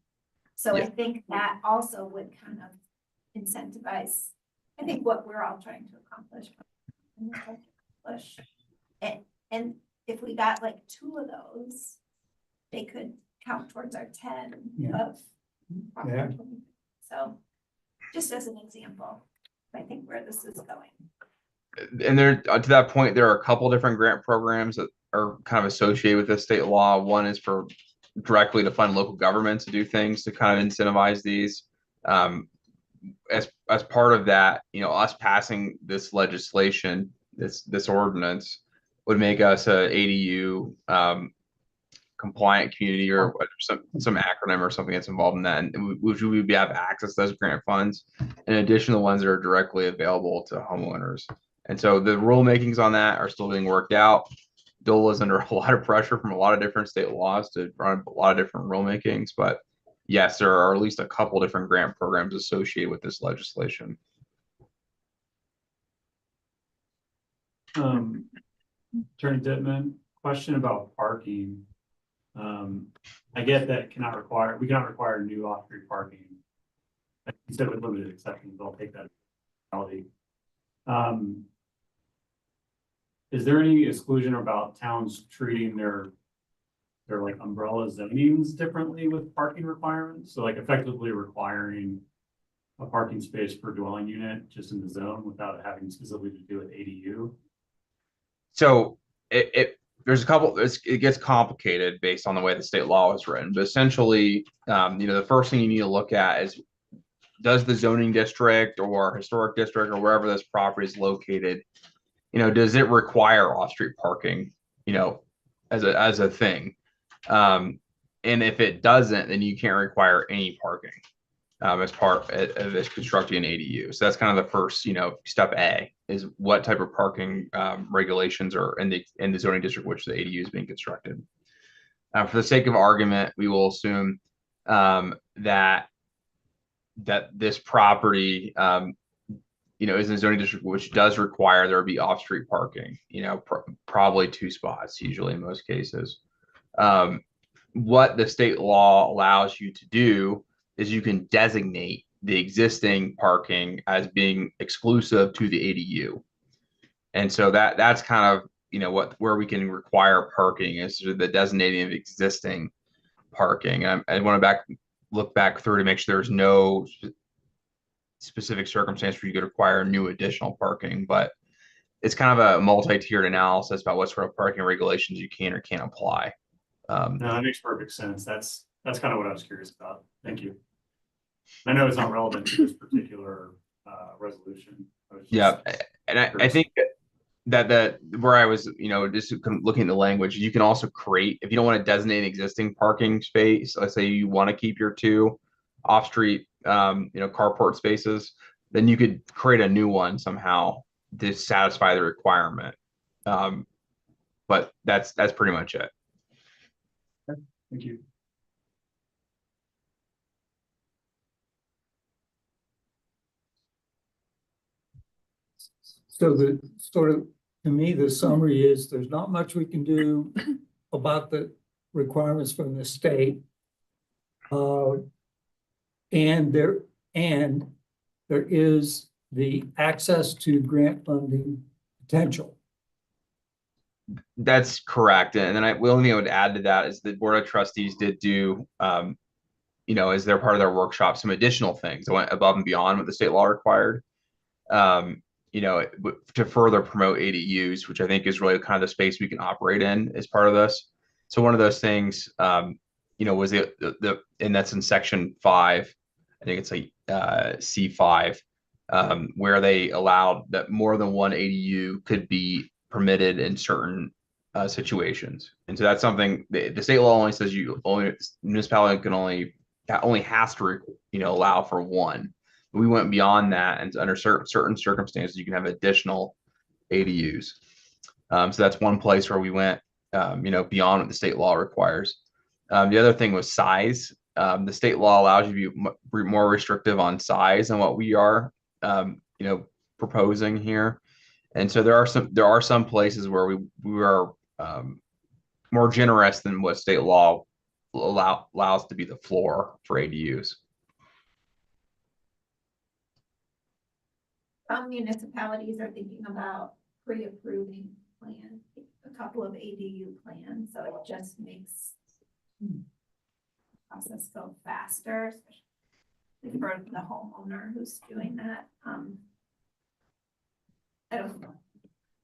So I think that also would kind of incentivize, I think, what we're all trying to accomplish. And if we got like 2 of those, they could count towards our 10 Yeah. of. Yeah. So, just as an example, I think where this is going. And there, to that point, there are a couple different grant programs that are kind of associated with this state law. One is for directly to fund local governments to do things to kind of incentivize these. As part of that, us passing this legislation, this ordinance would make us a ADU compliant community, or some acronym or something that's involved in that, and which we would have access to those grant funds, in addition to the ones that are directly available to homeowners. And so the rulemakings on that are still being worked out. DOLA is under a lot of pressure from a lot of different state laws to run a lot of different rulemakings, but yes, there are at least a couple different grant programs associated with this legislation. Attorney Dittman, question about parking. I get that we cannot require new off-street parking. You said with limited exceptions, I'll take that. Is there any exclusion about towns treating their like umbrella zonings differently with parking requirements? So like effectively requiring a parking space per dwelling unit just in the zone without having specifically to do with ADU? So there's a couple, it gets complicated based on the way the state law is written, but essentially, the first thing you need to look at is, does the zoning district or historic district or wherever this property is located, does it require off-street parking, as a thing? And if it doesn't, then you can't require any parking as part of this constructing an ADU. So that's kind of the first, step A, is what type of parking regulations are in the zoning district which the ADU is being constructed. For the sake of argument, we will assume that this property, is in a zoning district which does require there be off-street parking. Probably 2 spots, usually in most cases. What the state law allows you to do is you can designate the existing parking as being exclusive to the ADU. And so that's kind of, where we can require parking is the designating of existing parking. I want to look back through to make sure there's no specific circumstance where you could require new additional parking, but it's kind of a multi-tiered analysis about what sort of parking regulations you can or can't apply. No, that makes perfect sense. That's kind of what I was curious about. Thank you. I know it's not relevant to this particular resolution. Yeah, and I think that where I was, just looking at the language, you can also create, if you don't want to designate an existing parking space, let's say you want to keep your 2 off-street, carport spaces, then you could create a new one somehow to satisfy the requirement. But that's pretty much it. Thank you. So the to me, the summary is there's not much we can do about the requirements from the state. And there is the access to grant funding potential. That's correct. And then the only thing I would add to that is the Board of Trustees did do, as they're part of their workshop, some additional things that went above and beyond what the state law required, to further promote ADUs, which I think is really kind of the space we can operate in as part of this. So one of those things, was and that's in section 5, I think it's like C5, where they allowed that more than one ADU could be permitted in certain situations. And so that's something the state law only says municipality can only has to allow for one. We went beyond that, and under certain circumstances you can have additional ADUs. So that's one place where we went beyond what the state law requires. The other thing was size. The state law allows you to be more restrictive on size than what we are proposing here. And so there are some places where we are more generous than what state law allows to be the floor for ADUs. Some municipalities are thinking about pre-approving plans, a couple of ADU plans, so it just makes process go faster, especially for the homeowner who's doing that. I don't know,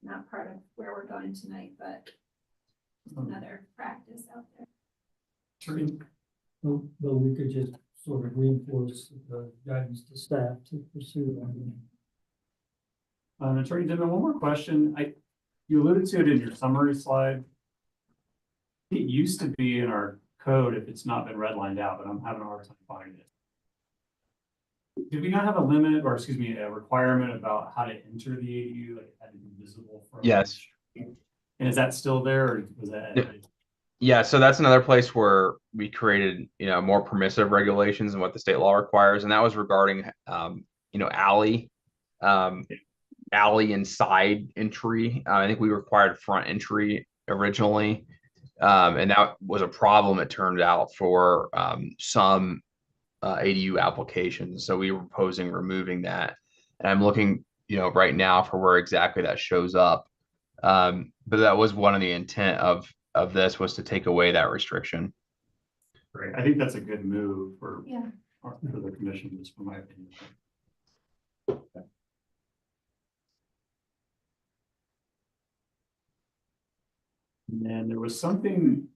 not part of where we're going tonight, but another practice out there. Attorney, But we could just sort of reinforce the guidance to staff to pursue. Attorney Dimon, one more question. You alluded to it in your summary slide. It used to be in our code if it's not been redlined out, but I'm having a hard time finding it. Do we not have a limit, or excuse me, a requirement about how to enter the ADU, like it had to be visible from? Yes. And is that still there, or was that? Yeah. Yeah, so that's another place where we created, more permissive regulations than what the state law requires, and that was regarding, alley and side entry. I think we required front entry originally, and that was a problem, it turned out, for some ADU applications. So we were proposing removing that, and I'm looking, right now for where exactly that shows up. But that was one of the intent of this, was to take away that restriction. Great. I think that's a good move for Yeah. for the commission, just from my opinion. And then there was something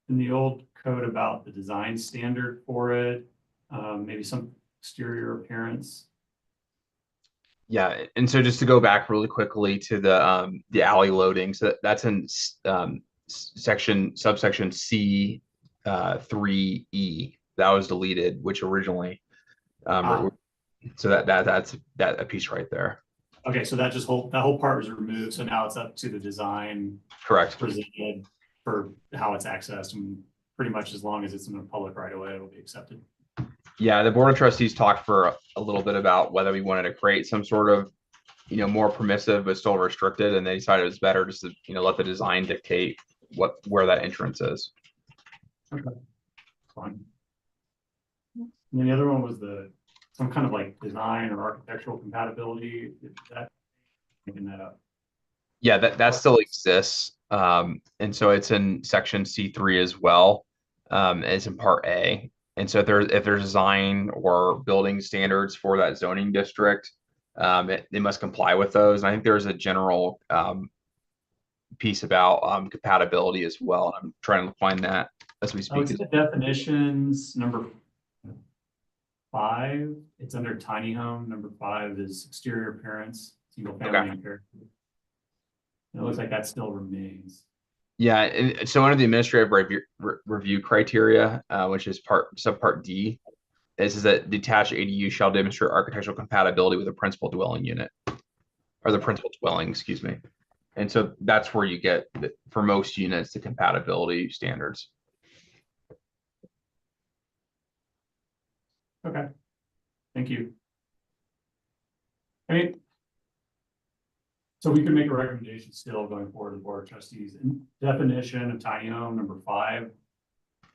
in the old code about the design standard for it, maybe some exterior appearance. Yeah, and so just to go back really quickly to the alley loading, so that's in subsection C 3E. That was deleted, which originally so that's a piece right there. Okay, so that whole part was removed, so now it's up to the design Correct. presented for how it's accessed, and pretty much as long as it's in a public right of way, it'll be accepted. Yeah, the board of trustees talked for a little bit about whether we wanted to create some sort of, more permissive but still restricted, and they decided it was better just to, let the design dictate where that entrance is. Okay. Fine. And then the other one was some kind of like design or architectural compatibility. Is that making that up? Yeah, that still exists. And so it's in section C3 as well. It's in part A. And so if there's design or building standards for that zoning district, they must comply with those. And I think there's a general piece about compatibility as well. I'm trying to find that as we speak. The definitions, number 5, it's under tiny home. Number 5 is exterior appearance, single family. Okay. It looks like that still remains. Yeah, and so under the administrative review criteria, which is subpart D, is that detached ADU shall demonstrate architectural compatibility with a principal dwelling unit, or the principal dwelling, excuse me. And so that's where you get, for most units, the compatibility standards. Okay, thank you. I mean, so we can make a recommendation still going forward to the board of trustees. In definition of tiny home, number 5,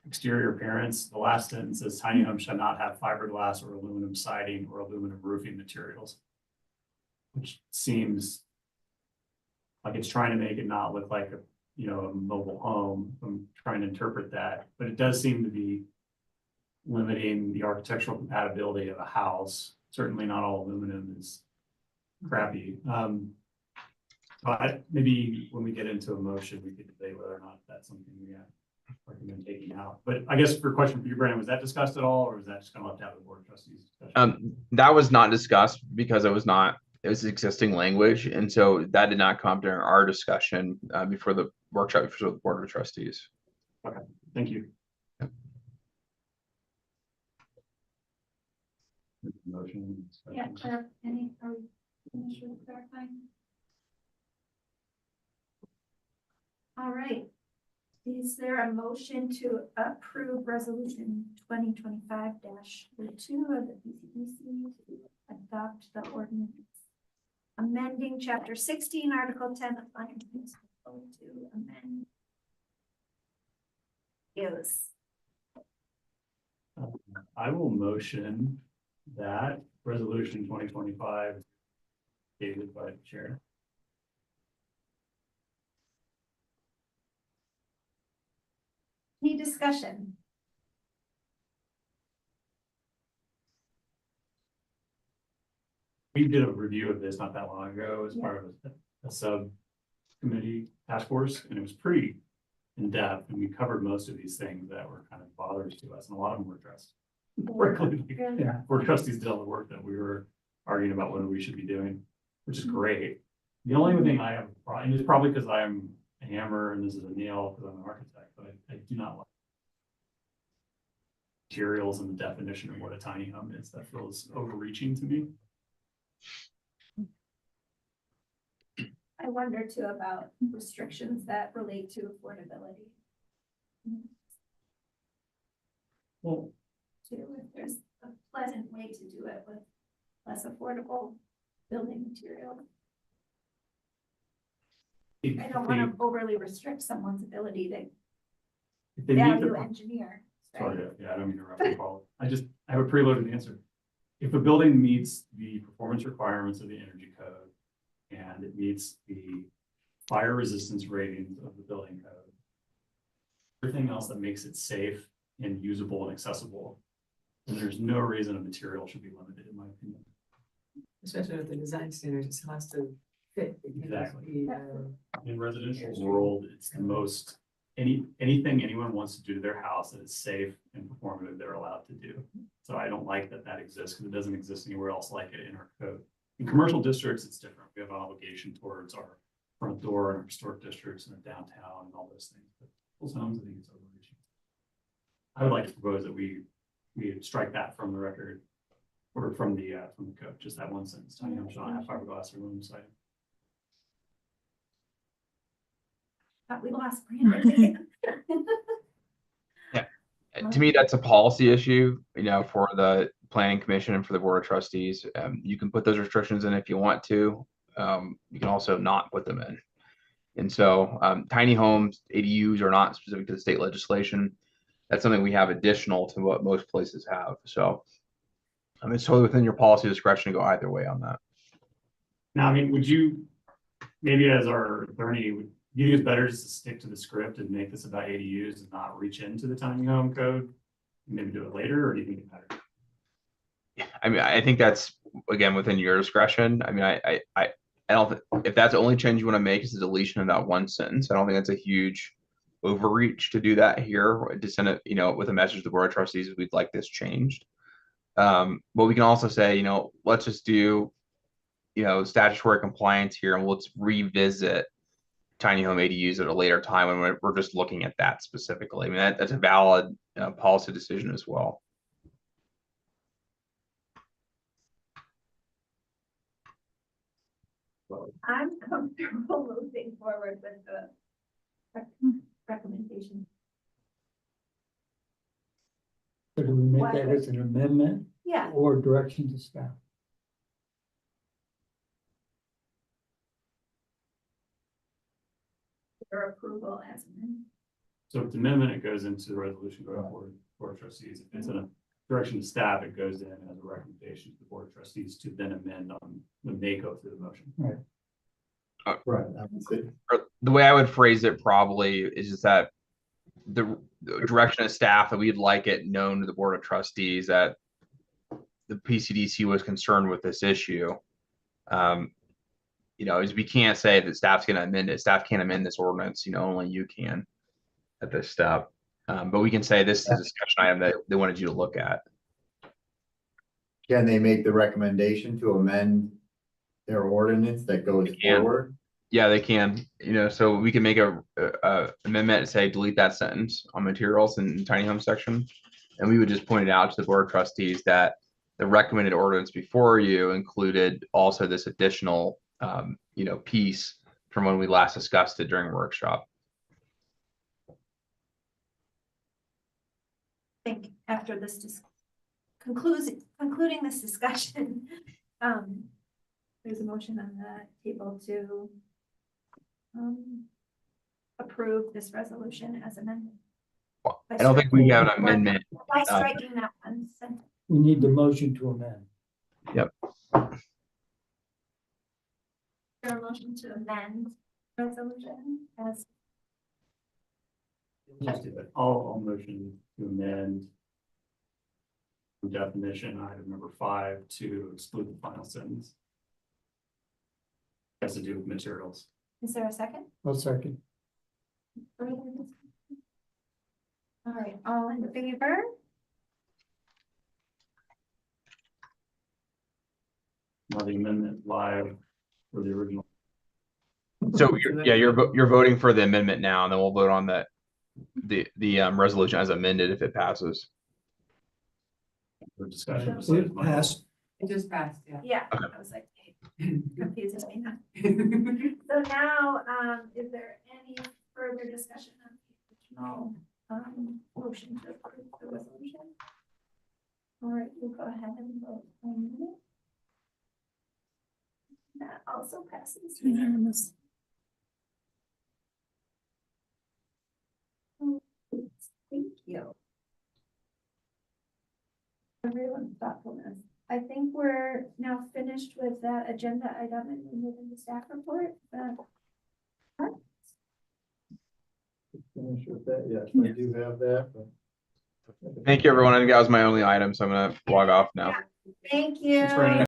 exterior appearance, the last sentence says tiny home shall not have fiberglass or aluminum siding or aluminum roofing materials, which seems like it's trying to make it not look like a mobile home. I'm trying to interpret that, but it does seem to be limiting the architectural compatibility of a house. Certainly not all aluminum is crappy. But maybe when we get into a motion, we could debate whether or not that's something we recommend taking out. But I guess for a question for you, Brandon, was that discussed at all, or was that just kind of left out of the board of trustees discussion? That was not discussed because it was existing language. And so that did not come during our discussion before the workshop before the board of trustees. Okay, thank you. Motion. Yeah, are we finished with clarifying? All right. Is there a motion to approve resolution 2025-02 of the PCDC to adopt the ordinance amending chapter 16, article 10 of Planning Code to amend use? I will motion that resolution 2025 dated by the chair. Any discussion? we did a review of this not that long ago as part of a subcommittee task force, and it was pretty in-depth, and we covered most of these things that were kind of bothers to us, and a lot of them were addressed. Yeah. Board trustees did all the work that we were arguing about whether we should be doing, which is great. The only thing I have, and it's probably because I'm a hammer and this is a nail because I'm an architect, but I do not like materials and the definition of what a tiny home is. That feels overreaching to me. I wonder too about restrictions that relate to affordability. Well, Too, if there's a pleasant way to do it with less affordable building material. I don't want to overly restrict someone's ability to if they meet value the, engineer. sorry, yeah, I don't mean to interrupt the call. I have a preloaded answer. If a building meets the performance requirements of the energy code and it meets the fire resistance ratings of the building code, everything else that makes it safe and usable and accessible, then there's no reason a material should be limited, in my opinion. Especially with the design standards, it still has to fit. It can't just Exactly. be, In residential world, it's the most, anything anyone wants to do to their house that is safe and performative, they're allowed to do. So I don't like that exists because it doesn't exist anywhere else like it in our code. In commercial districts, it's different. We have an obligation towards our front door and our historic districts and our downtown and all those things. But those homes, I think it's overreaching. I would like to propose that we strike that from the record or from the code, just that one sentence. Tiny homes shall not have fiberglass or aluminum siding. But we lost Brandon. To me, that's a policy issue, you know, for the planning commission and for the board of trustees. You can put those restrictions in if you want to. You can also not put them in. And so tiny homes, ADUs are not specific to the state legislation. That's something we have additional to what most places have. So it's totally within your policy discretion to go either way on that. Now, I mean, would you, maybe as our attorney, would you think it's better just to stick to the script and make this about ADUs and not reach into the tiny home code? Maybe do it later, or do you think it matters? I mean, I think that's again within your discretion. I mean, I don't, if that's the only change you want to make is the deletion of that one sentence, I don't think that's a huge overreach to do that here, to send it, you know, with a message to the board of trustees, we'd like this changed. But we can also say, you know, let's just do, you know, statutory compliance here, and let's revisit tiny home ADUs at a later time when we're just looking at that specifically. I mean, that's a valid policy decision as well. I'm comfortable moving forward with the recommendation. So do we make Why that would- as an amendment Yeah, or direction to staff? your approval as amended. So if it's amendment, it goes into the resolution going forward, board of trustees. If it's a direction to staff, it goes in as a recommendation to the board of trustees to then amend on when they go through the motion. Right. I would say, Or the way I would phrase it probably is just that the direction of staff that we'd like it known to the board of trustees that the PCDC was concerned with this issue. You know, is we can't say that staff's going to amend it. Staff can't amend this ordinance. You know, only you can at this step. But we can say this is a discussion item that they wanted you to look at. can they make the recommendation to amend their ordinance that goes They can. forward? Yeah, they can. You know, so we can make a amendment and say delete that sentence on materials in the tiny home section, and we would just point it out to the board of trustees that the recommended ordinance before you included also this additional, you know, piece from when we last discussed it during workshop. I think after this concluding this discussion, there's a motion on the table to approve this resolution as amended. I don't think we have an amendment. By striking that one sentence. We need the motion to amend. There a motion to amend resolution as Just do it. I'll motion to amend definition item number 5 to exclude the final sentence. Has to do with materials. Is there a second? I'll second. Further discussion? All right, all in favor? Now the amendment live for the original. So you're voting for the amendment now, and then we'll vote on the resolution as amended if it passes. For discussion. It passed. It just passed, yeah. Yeah, Okay. I was like, confusing me now. So now, is there any further discussion on the original, motion to approve the resolution? All right, we'll go ahead and vote on it. That also passes. Unanimous. Thank you. Everyone's thoughtfulness. I think we're now finished with that agenda item and we move into staff report. Finish with that, yes, I do have that, but. Thank you, everyone. I think that was my only item, so I'm gonna log off now. Thank you. Thanks, Brandon.